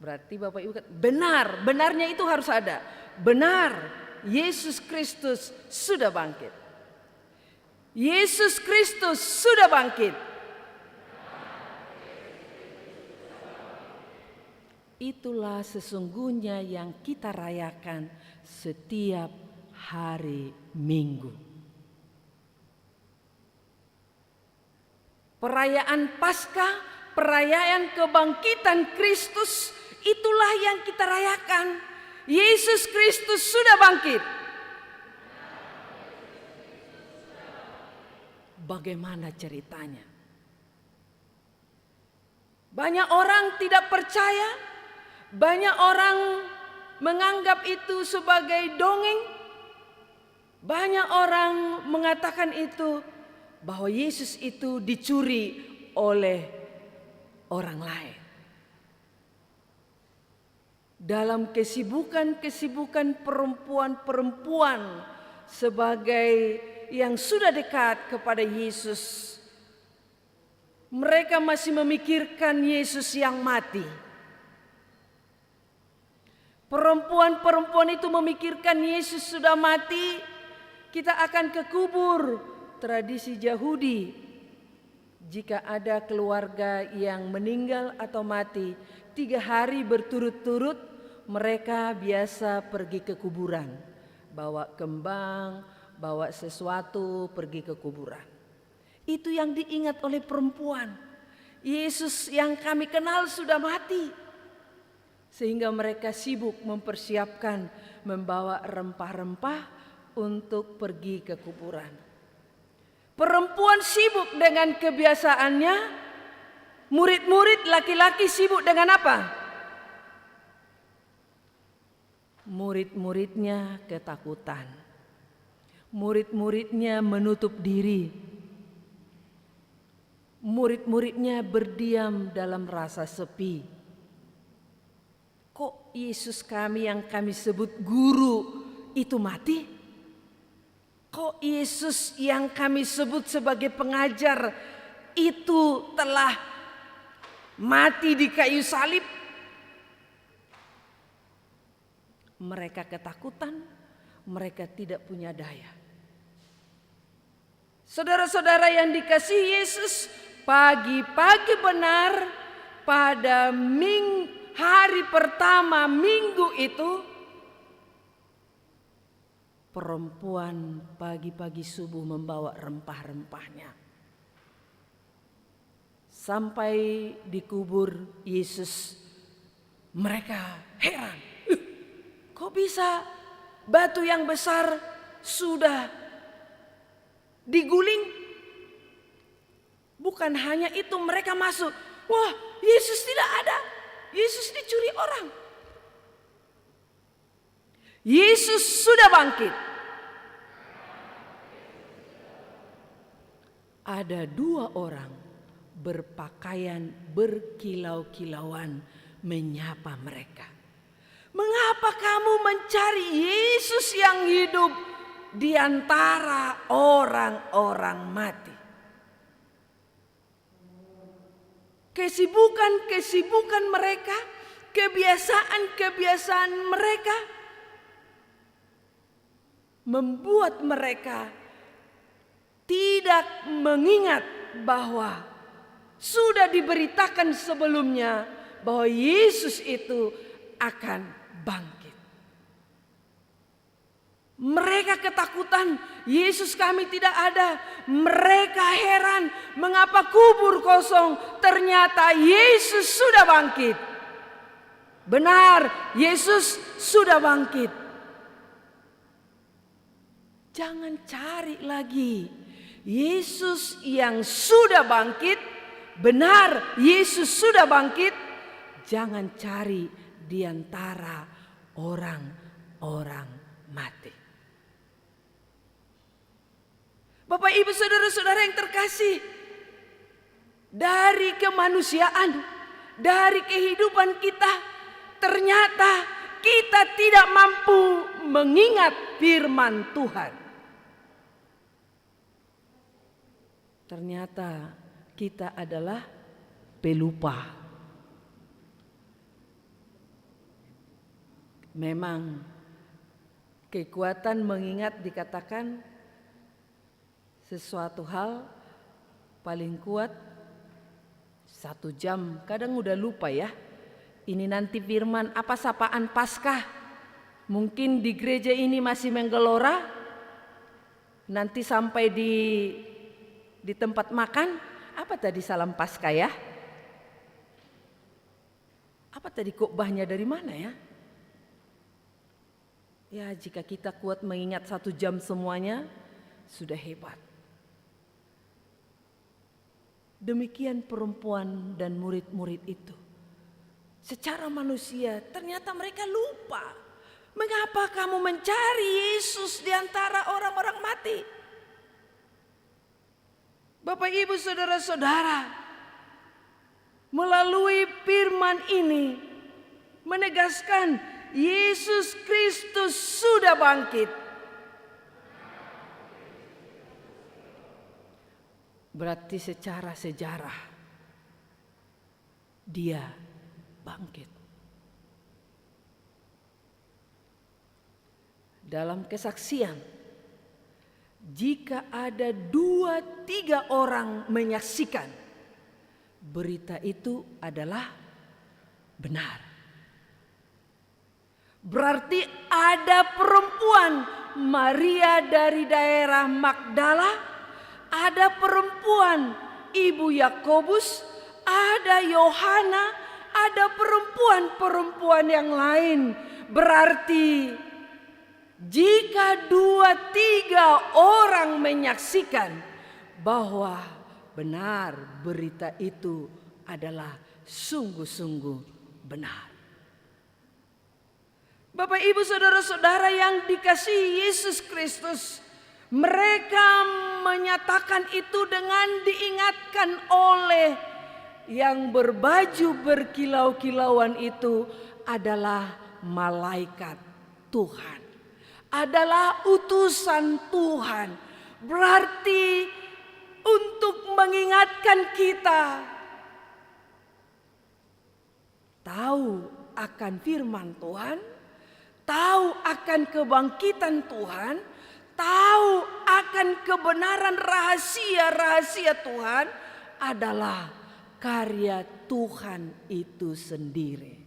Berarti Bapak Ibu benar, benarnya itu harus ada. Benar, Yesus Kristus sudah bangkit. Yesus Kristus sudah bangkit. itulah sesungguhnya yang kita rayakan setiap hari Minggu. Perayaan Paskah, perayaan kebangkitan Kristus, itulah yang kita rayakan. Yesus Kristus sudah bangkit. Bagaimana ceritanya? Banyak orang tidak percaya, banyak orang menganggap itu sebagai dongeng, banyak orang mengatakan itu bahwa Yesus itu dicuri oleh orang lain. Dalam kesibukan-kesibukan perempuan-perempuan sebagai yang sudah dekat kepada Yesus, mereka masih memikirkan Yesus yang mati. Perempuan-perempuan itu memikirkan Yesus sudah mati, kita akan ke kubur. Tradisi Yahudi, jika ada keluarga yang meninggal atau mati 3 hari berturut-turut, mereka biasa pergi ke kuburan, bawa kembang, bawa sesuatu, pergi ke kuburan. Itu yang diingat oleh perempuan. Yesus yang kami kenal sudah mati. Sehingga mereka sibuk mempersiapkan, membawa rempah-rempah untuk pergi ke kuburan. Perempuan sibuk dengan kebiasaannya, murid-murid laki-laki sibuk dengan apa? Murid-muridnya ketakutan. Murid-muridnya menutup diri. Murid-muridnya berdiam dalam rasa sepi. Kok Yesus kami yang kami sebut guru itu mati? Kok Yesus yang kami sebut sebagai pengajar itu telah mati di kayu salib? Mereka ketakutan, mereka tidak punya daya. Saudara-saudara yang dikasihi Yesus, pagi-pagi benar pada hari pertama minggu itu, perempuan pagi-pagi subuh membawa rempah-rempahnya. Sampai di kubur Yesus, mereka heran. Kok bisa batu yang besar sudah diguling? Bukan hanya itu, mereka masuk. Wah, Yesus tidak ada. Yesus dicuri orang. Yesus sudah bangkit. Ada 2 orang berpakaian berkilau-kilauan menyapa mereka. Mengapa kamu mencari Yesus yang hidup di antara orang-orang mati? Kesibukan-kesibukan mereka, kebiasaan-kebiasaan mereka membuat mereka tidak mengingat bahwa sudah diberitakan sebelumnya bahwa Yesus itu akan bangkit. Mereka ketakutan, Yesus kami tidak ada. Mereka heran, mengapa kubur kosong? Ternyata Yesus sudah bangkit. Benar, Yesus sudah bangkit. Jangan cari lagi Yesus yang sudah bangkit. Benar, Yesus sudah bangkit. Jangan cari di antara orang-orang mati. Bapak, Ibu, saudara-saudara yang terkasih, dari kemanusiaan, dari kehidupan kita, ternyata kita tidak mampu mengingat firman Tuhan. Ternyata kita adalah pelupa. Memang kekuatan mengingat dikatakan sesuatu hal paling kuat 1 jam. Kadang udah lupa ya. Ini nanti firman apa sapaan Paskah. Mungkin di gereja ini masih menggelora. Nanti sampai di tempat makan, apa tadi salam Paskah ya? Apa tadi khotbahnya dari mana ya? Ya, jika kita kuat mengingat 1 jam semuanya, sudah hebat. Demikian perempuan dan murid-murid itu. Secara manusia ternyata mereka lupa. Mengapa kamu mencari Yesus di antara orang-orang mati? Bapak, Ibu, saudara-saudara, melalui firman ini menegaskan Yesus Kristus sudah bangkit. Berarti secara sejarah dia bangkit. Dalam kesaksian, jika ada 2-3 orang menyaksikan, berita itu adalah benar. Berarti ada perempuan Maria dari daerah Magdala, ada perempuan Ibu Yakobus, ada Yohana, ada perempuan-perempuan yang lain. Berarti jika 2-3 orang menyaksikan bahwa benar berita itu adalah sungguh-sungguh benar. Bapak, Ibu, saudara-saudara yang dikasihi Yesus Kristus, mereka menyatakan itu dengan diingatkan oleh yang berbaju berkilau-kilauan itu adalah malaikat Tuhan, adalah utusan Tuhan. Berarti untuk mengingatkan kita tahu akan firman Tuhan, tahu akan kebangkitan Tuhan, tahu akan kebenaran rahasia-rahasia Tuhan adalah karya Tuhan itu sendiri.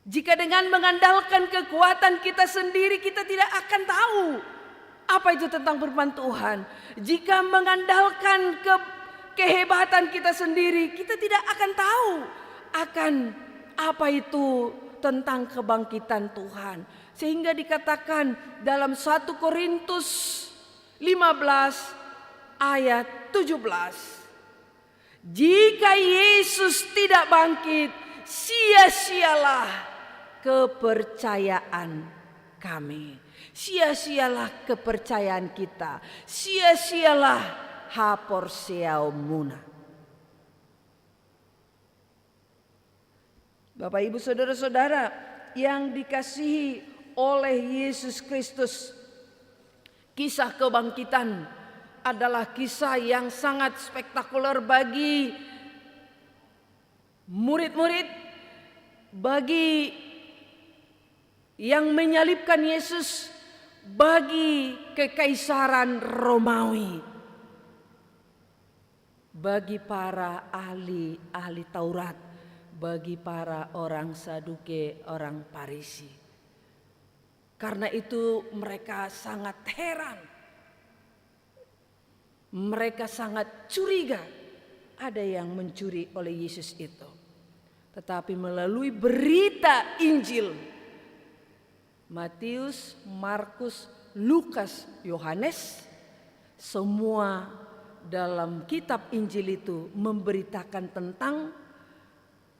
Jika dengan mengandalkan kekuatan kita sendiri, kita tidak akan tahu apa itu tentang firman Tuhan. Jika mengandalkan kehebatan kita sendiri, kita tidak akan tahu akan apa itu tentang kebangkitan Tuhan. Sehingga dikatakan dalam 1 Korintus 15 ayat 17. Jika Yesus tidak bangkit, sia-sialah kepercayaan kami. Sia-sialah kepercayaan kita. Sia-sialah haporseaumuna. Bapak, Ibu, saudara-saudara yang dikasihi oleh Yesus Kristus, kisah kebangkitan adalah kisah yang sangat spektakuler bagi murid-murid, bagi yang menyalibkan Yesus, bagi kekaisaran Romawi, bagi para ahli Taurat, bagi para orang Saduke, orang Farisi. Karena itu mereka sangat heran, mereka sangat curiga ada yang mencuri oleh Yesus itu. Tetapi melalui berita Injil Matius, Markus, Lukas, Yohanes, semua dalam kitab Injil itu memberitakan tentang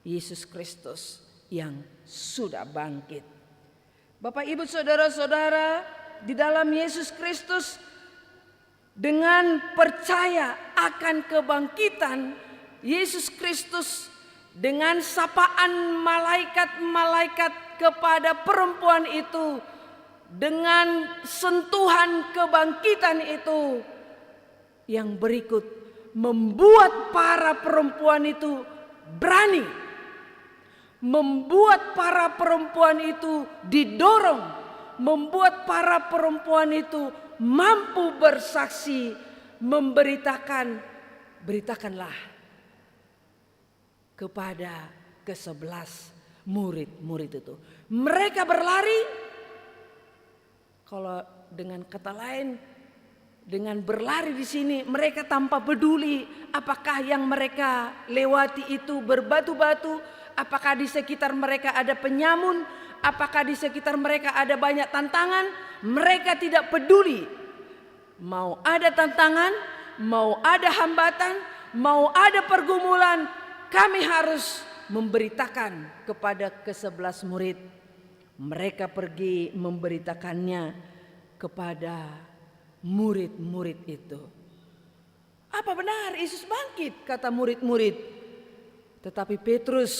Yesus Kristus yang sudah bangkit. Bapak, Ibu, saudara-saudara, di dalam Yesus Kristus, dengan percaya akan kebangkitan Yesus Kristus, dengan sapaan malaikat-malaikat kepada perempuan itu, dengan sentuhan kebangkitan itu, yang berikut membuat para perempuan itu berani, membuat para perempuan itu didorong, membuat para perempuan itu mampu bersaksi, beritakanlah kepada ke-11 murid-murid itu. Mereka berlari, kalau dengan kata lain, dengan berlari di sini mereka tanpa peduli apakah yang mereka lewati itu berbatu-batu, apakah di sekitar mereka ada penyamun, apakah di sekitar mereka ada banyak tantangan. Mereka tidak peduli. Mau ada tantangan, mau ada hambatan, mau ada pergumulan, kami harus memberitakan kepada ke-11 murid. Mereka pergi memberitakannya kepada murid-murid itu. Apa benar Yesus bangkit? Kata murid-murid. Tetapi Petrus,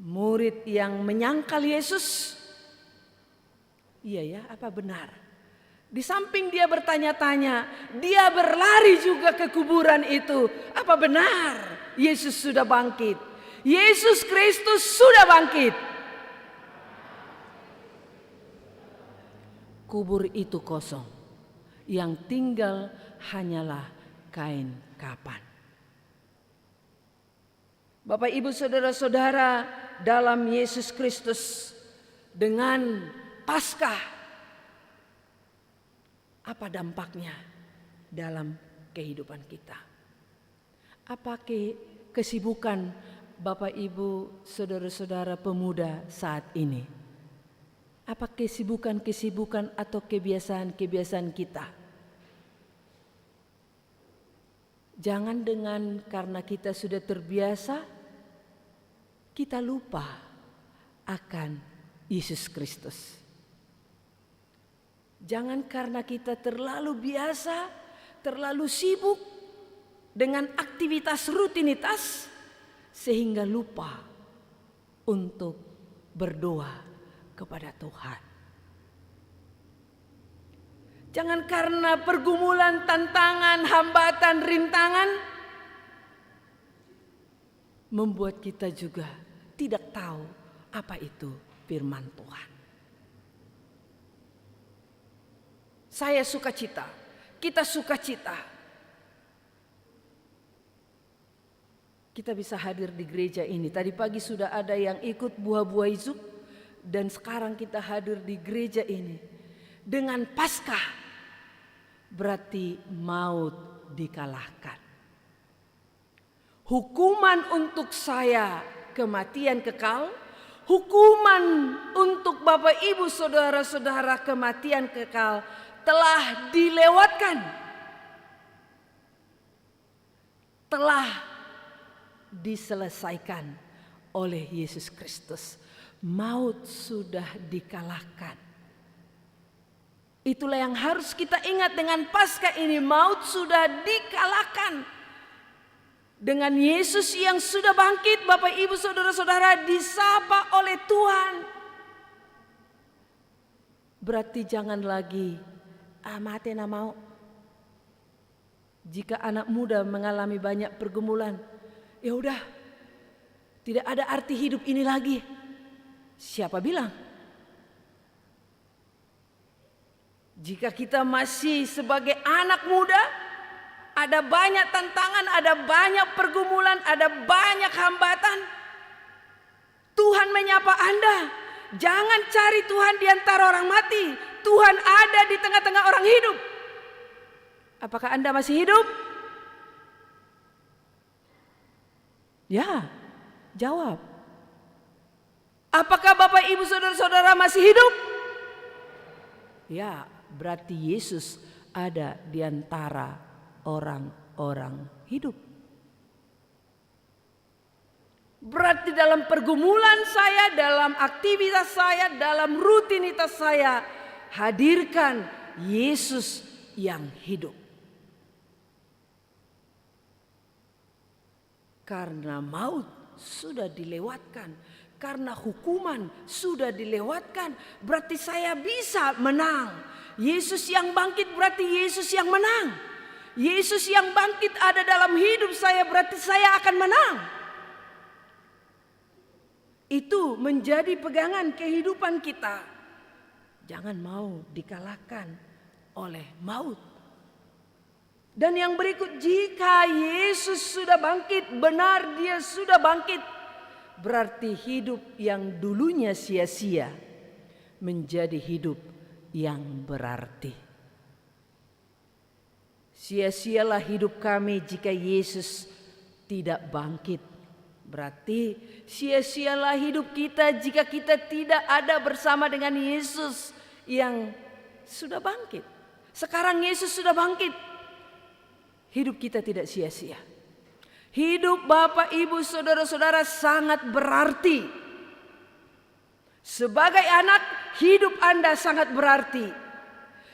murid yang menyangkal Yesus, iya ya, apa benar? Di samping dia bertanya-tanya, dia berlari juga ke kuburan itu. Apa benar Yesus sudah bangkit? Yesus Kristus sudah bangkit. Kubur itu kosong, yang tinggal hanyalah kain kapan. Bapak, Ibu, saudara-saudara dalam Yesus Kristus, dengan Paskah, apa dampaknya dalam kehidupan kita? Apa kesibukan Bapak, Ibu, saudara-saudara pemuda saat ini? Apa kesibukan-kesibukan atau kebiasaan-kebiasaan kita? Jangan karena kita sudah terbiasa, kita lupa akan Yesus Kristus. Jangan karena kita terlalu biasa, terlalu sibuk dengan aktivitas rutinitas, sehingga lupa untuk berdoa kepada Tuhan. Jangan karena pergumulan, tantangan, hambatan, rintangan membuat kita juga tidak tahu apa itu firman Tuhan. Saya sukacita, kita sukacita. Kita bisa hadir di gereja ini. Tadi pagi sudah ada yang ikut buah-buah izuk. Dan sekarang kita hadir di gereja ini dengan Paskah, berarti maut dikalahkan. Hukuman untuk saya kematian kekal, hukuman untuk Bapak Ibu saudara-saudara kematian kekal telah dilewatkan, telah diselesaikan oleh Yesus Kristus. Maut sudah dikalahkan. Itulah yang harus kita ingat dengan Paskah ini. Maut sudah dikalahkan. Dengan Yesus yang sudah bangkit, Bapak, Ibu, saudara-saudara, disapa oleh Tuhan. Berarti jangan lagi mati na mau. Jika anak muda mengalami banyak pergumulan, ya udah, tidak ada arti hidup ini lagi. Siapa bilang? Jika kita masih sebagai anak muda, ada banyak tantangan, ada banyak pergumulan, ada banyak hambatan. Tuhan menyapa Anda. Jangan cari Tuhan di antara orang mati. Tuhan ada di tengah-tengah orang hidup. Apakah Anda masih hidup? Ya, jawab. Apakah Bapak, Ibu, saudara-saudara masih hidup? Ya, berarti Yesus ada di antara orang-orang hidup. Berarti dalam pergumulan saya, dalam aktivitas saya, dalam rutinitas saya, hadirkan Yesus yang hidup. Karena maut sudah dilewatkan, karena hukuman sudah dilewatkan, berarti saya bisa menang. Yesus yang bangkit berarti Yesus yang menang. Yesus yang bangkit ada dalam hidup saya, berarti saya akan menang. Itu menjadi pegangan kehidupan kita. Jangan mau dikalahkan oleh maut. Dan yang berikut, jika Yesus sudah bangkit, benar dia sudah bangkit, berarti hidup yang dulunya sia-sia menjadi hidup yang berarti. Sia-sialah hidup kami jika Yesus tidak bangkit. Berarti sia-sialah hidup kita jika kita tidak ada bersama dengan Yesus yang sudah bangkit. Sekarang Yesus sudah bangkit. Hidup kita tidak sia-sia. Hidup Bapak, Ibu, Saudara-saudara sangat berarti. Sebagai anak, hidup Anda sangat berarti.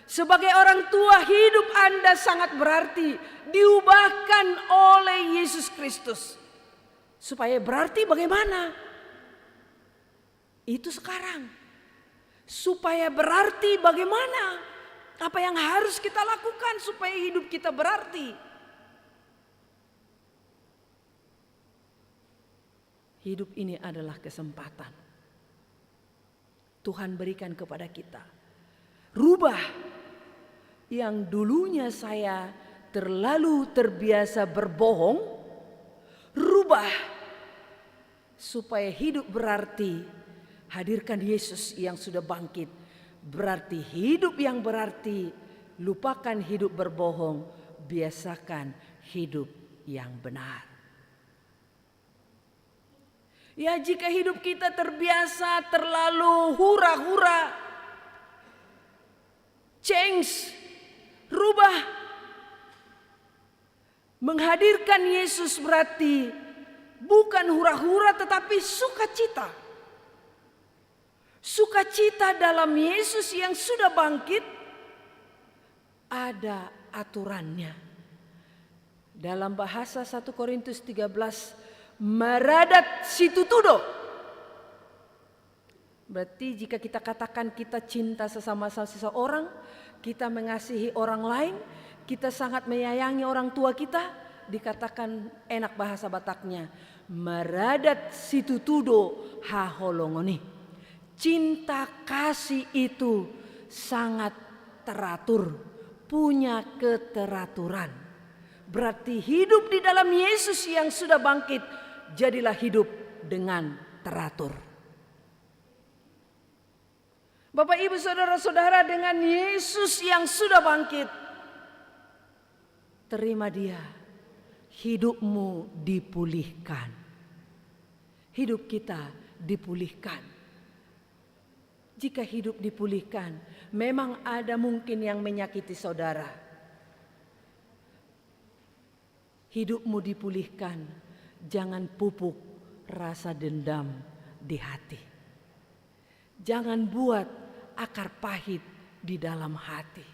Sebagai orang tua, hidup Anda sangat berarti. Diubahkan oleh Yesus Kristus. Supaya berarti bagaimana? Itu sekarang. Supaya berarti bagaimana? Apa yang harus kita lakukan supaya hidup kita berarti? Hidup ini adalah kesempatan Tuhan berikan kepada kita. Rubah yang dulunya saya terlalu terbiasa berbohong, rubah supaya hidup berarti. Hadirkan Yesus yang sudah bangkit. Berarti hidup yang berarti. Lupakan hidup berbohong, biasakan hidup yang benar. Ya, jika hidup kita terbiasa terlalu hura-hura, change, rubah. Menghadirkan Yesus berarti bukan hura-hura tetapi sukacita. Sukacita dalam Yesus yang sudah bangkit ada aturannya. Dalam bahasa 1 Korintus 13, meradat situtudo. Berarti jika kita katakan kita cinta sesama seseorang, kita mengasihi orang lain, kita sangat menyayangi orang tua kita, dikatakan enak bahasa Bataknya, meradat situtudo haholongoni. Cinta kasih itu sangat teratur, punya keteraturan. Berarti hidup di dalam Yesus yang sudah bangkit, jadilah hidup dengan teratur. Bapak, Ibu, Saudara-saudara, dengan Yesus yang sudah bangkit, terima Dia, hidupmu dipulihkan. Hidup kita dipulihkan. Jika hidup dipulihkan, memang ada mungkin yang menyakiti saudara. Hidupmu dipulihkan, jangan pupuk rasa dendam di hati. Jangan buat akar pahit di dalam hati.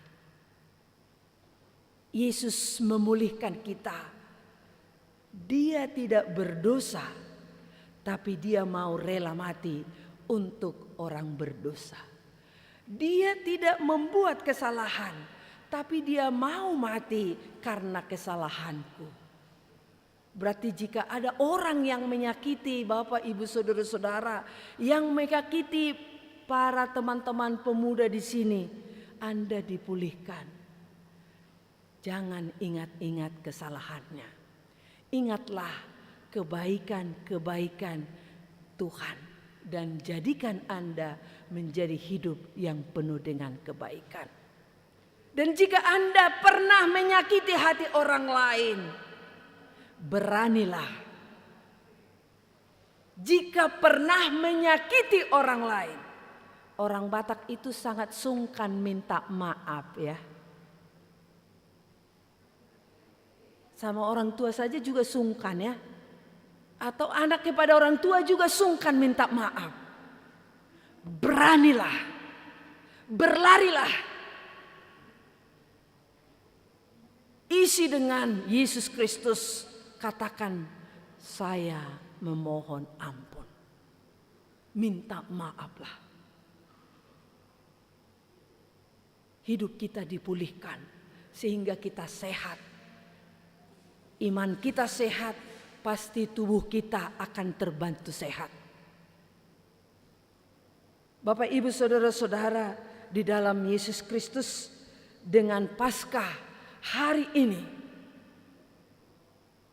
Yesus memulihkan kita. Dia tidak berdosa, tapi Dia mau rela mati untuk orang berdosa. Dia tidak membuat kesalahan, tapi Dia mau mati karena kesalahanku. Berarti jika ada orang yang menyakiti Bapak, Ibu, Saudara-saudara, yang menyakiti para teman-teman pemuda di sini, Anda dipulihkan. Jangan ingat-ingat kesalahannya. Ingatlah kebaikan-kebaikan Tuhan. Dan jadikan Anda menjadi hidup yang penuh dengan kebaikan. Dan jika Anda pernah menyakiti hati orang lain, beranilah. Jika pernah menyakiti orang lain, orang Batak itu sangat sungkan minta maaf ya. Sama orang tua saja juga sungkan ya. Atau anak kepada orang tua juga sungkan minta maaf. Beranilah. Berlarilah. Isi dengan Yesus Kristus. Katakan, saya memohon ampun. Minta maaflah. Hidup kita dipulihkan. Sehingga kita sehat. Iman kita sehat. Pasti tubuh kita akan terbantu sehat. Bapak, Ibu, Saudara-saudara, di dalam Yesus Kristus dengan Paskah hari ini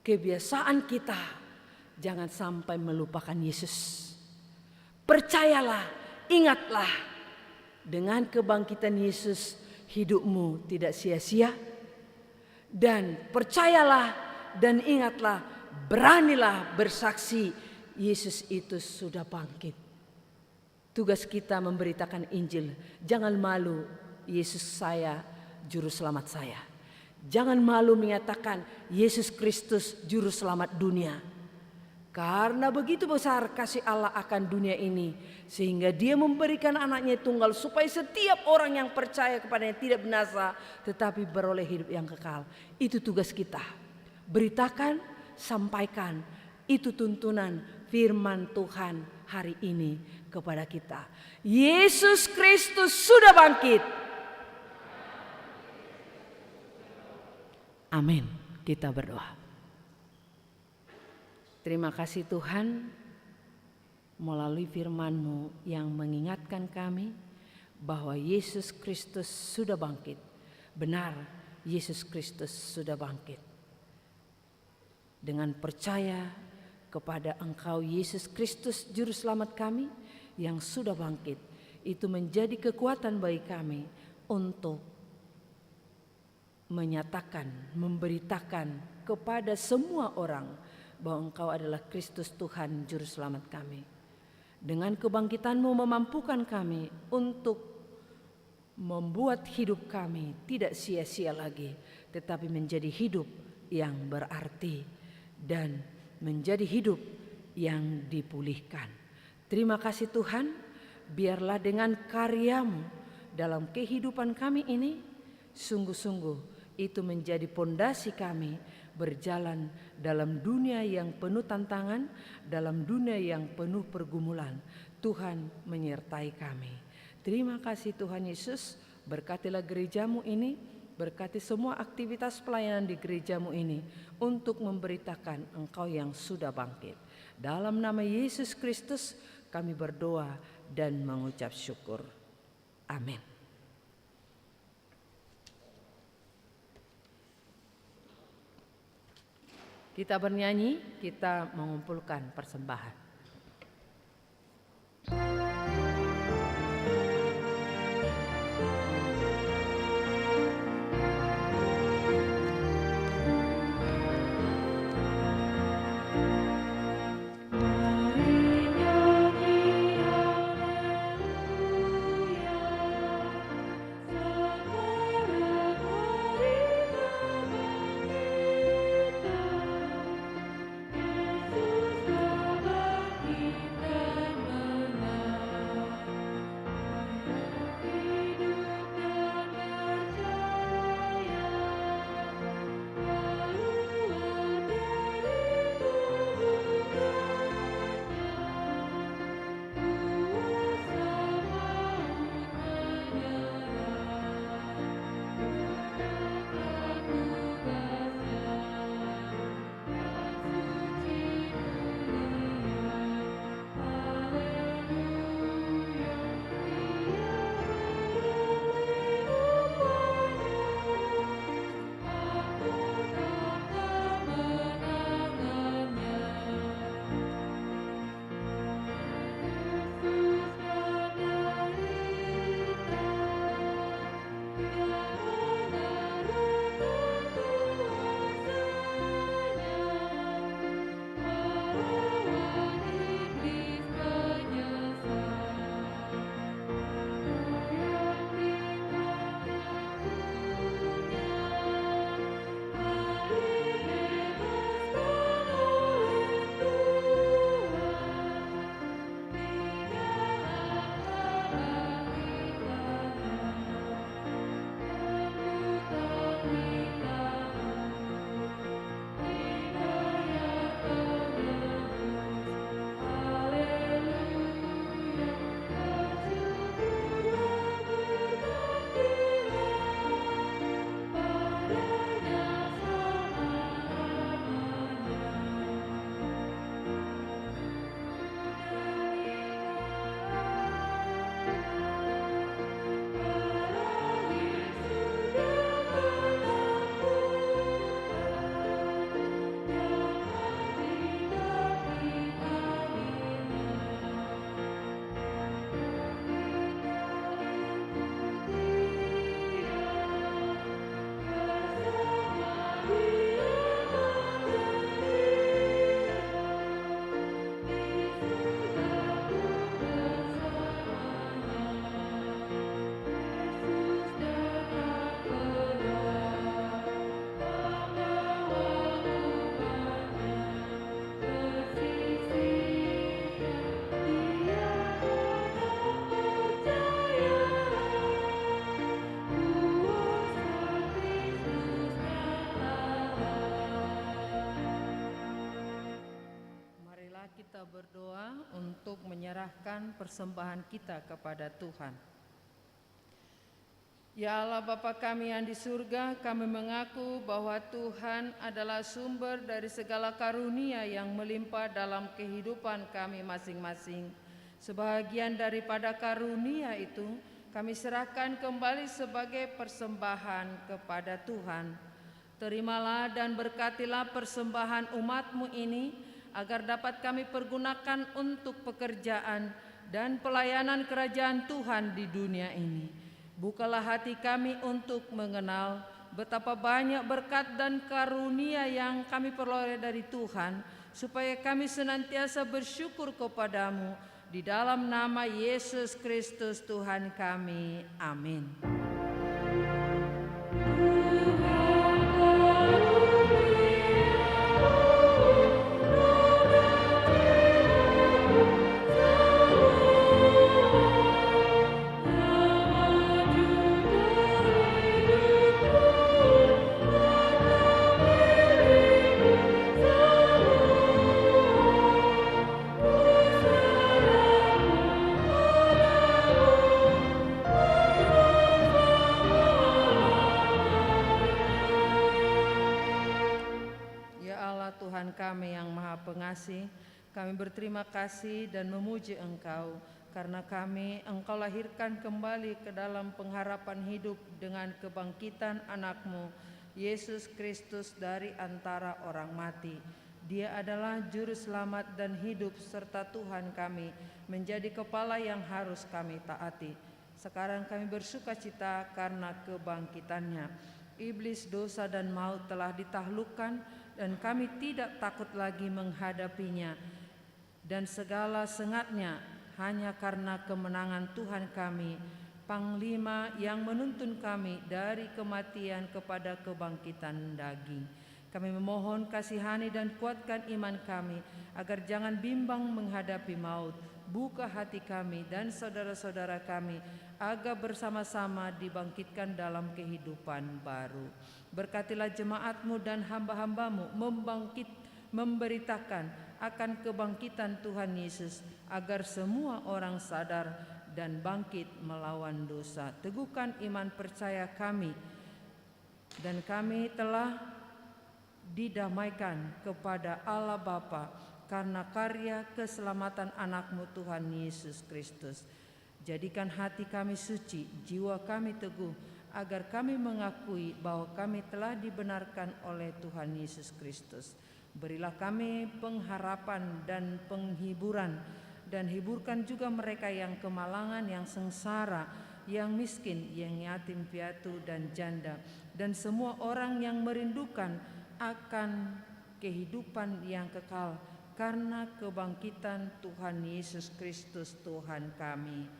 kebiasaan kita jangan sampai melupakan Yesus. Percayalah, ingatlah, dengan kebangkitan Yesus hidupmu tidak sia-sia. Dan percayalah dan ingatlah, beranilah bersaksi, Yesus itu sudah bangkit. Tugas kita memberitakan Injil. Jangan malu, Yesus saya, juru selamat saya. Jangan malu menyatakan Yesus Kristus juru selamat dunia. Karena begitu besar kasih Allah akan dunia ini, sehingga Dia memberikan anaknya tunggal supaya setiap orang yang percaya kepadanya tidak binasa tetapi beroleh hidup yang kekal. Itu tugas kita. Beritakan, sampaikan. Itu tuntunan firman Tuhan hari ini kepada kita. Yesus Kristus sudah bangkit. Amin. Kita berdoa. Terima kasih Tuhan, melalui firman-Mu yang mengingatkan kami bahwa Yesus Kristus sudah bangkit. Benar, Yesus Kristus sudah bangkit. Dengan percaya kepada Engkau Yesus Kristus juru selamat kami yang sudah bangkit, itu menjadi kekuatan bagi kami untuk menyatakan, memberitakan kepada semua orang bahwa Engkau adalah Kristus Tuhan juru selamat kami. Dengan kebangkitan-Mu memampukan kami untuk membuat hidup kami tidak sia-sia lagi, tetapi menjadi hidup yang berarti dan menjadi hidup yang dipulihkan. Terima kasih Tuhan, biarlah dengan karya-Mu dalam kehidupan kami ini sungguh-sungguh itu menjadi pondasi kami berjalan dalam dunia yang penuh tantangan, dalam dunia yang penuh pergumulan. Tuhan menyertai kami. Terima kasih Tuhan Yesus, berkatilah gereja-Mu ini, berkati semua aktivitas pelayanan di gereja-Mu ini untuk memberitakan Engkau yang sudah bangkit. Dalam nama Yesus Kristus kami berdoa dan mengucap syukur. Amin. Kita bernyanyi, kita mengumpulkan persembahan. persembahan kita kepada Tuhan. Ya Allah Bapa kami yang di surga, kami mengaku bahwa Tuhan adalah sumber dari segala karunia yang melimpah dalam kehidupan kami masing-masing. Sebahagian daripada karunia itu kami serahkan kembali sebagai persembahan kepada Tuhan. Terimalah dan berkatilah persembahan umat-Mu ini agar dapat kami pergunakan untuk pekerjaan dan pelayanan kerajaan Tuhan di dunia ini. Bukalah hati kami untuk mengenal betapa banyak berkat dan karunia yang kami peroleh dari Tuhan, supaya kami senantiasa bersyukur kepadamu. Di dalam nama Yesus Kristus Tuhan kami. Amin. Tuhan kami yang Maha Pengasih, kami berterima kasih dan memuji Engkau karena Engkau lahirkan kembali ke dalam pengharapan hidup dengan kebangkitan anak-Mu, Yesus Kristus dari antara orang mati. Dia adalah juru selamat dan hidup serta Tuhan kami, menjadi kepala yang harus kami taati. Sekarang kami bersukacita karena kebangkitannya. Iblis, dosa dan maut telah ditaklukkan dan kami tidak takut lagi menghadapinya dan segala sengatnya, hanya karena kemenangan Tuhan kami, Panglima yang menuntun kami dari kematian kepada kebangkitan daging. Kami memohon kasihani dan kuatkan iman kami agar jangan bimbang menghadapi maut. Buka hati kami dan saudara-saudara kami agar bersama-sama dibangkitkan dalam kehidupan baru. Berkatilah jemaat-Mu dan hamba-hamba-Mu memberitakan akan kebangkitan Tuhan Yesus agar semua orang sadar dan bangkit melawan dosa. Teguhkan iman percaya kami dan kami telah didamaikan kepada Allah Bapa karena karya keselamatan anak-Mu Tuhan Yesus Kristus. Jadikan hati kami suci, jiwa kami teguh, agar kami mengakui bahwa kami telah dibenarkan oleh Tuhan Yesus Kristus. Berilah kami pengharapan dan penghiburan, dan hiburkan juga mereka yang kemalangan, yang sengsara, yang miskin, yang yatim piatu dan janda, dan semua orang yang merindukan akan kehidupan yang kekal karena kebangkitan Tuhan Yesus Kristus Tuhan kami.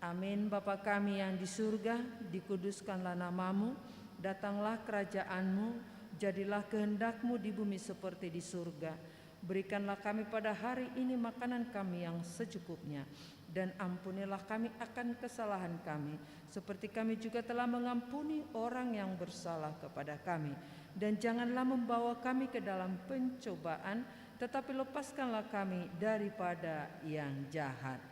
Amin. Bapa kami yang di surga, dikuduskanlah nama-Mu, datanglah kerajaan-Mu, jadilah kehendak-Mu di bumi seperti di surga. Berikanlah kami pada hari ini makanan kami yang secukupnya, dan ampunilah kami akan kesalahan kami, seperti kami juga telah mengampuni orang yang bersalah kepada kami. Dan janganlah membawa kami ke dalam pencobaan, tetapi lepaskanlah kami daripada yang jahat.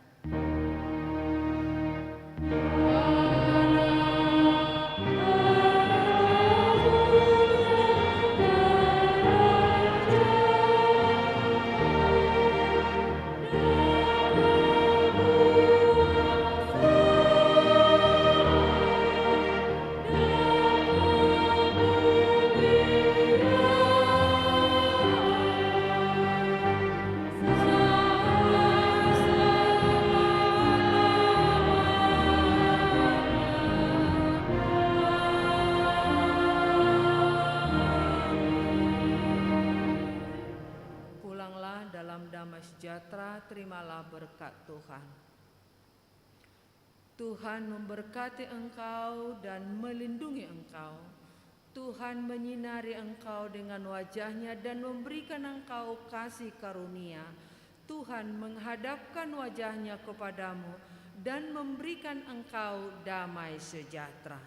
Sejahtera, terimalah berkat Tuhan. Tuhan memberkati engkau dan melindungi engkau. Tuhan menyinari engkau dengan wajah-Nya dan memberikan engkau kasih karunia. Tuhan menghadapkan wajah-Nya kepadamu dan memberikan engkau damai sejahtera.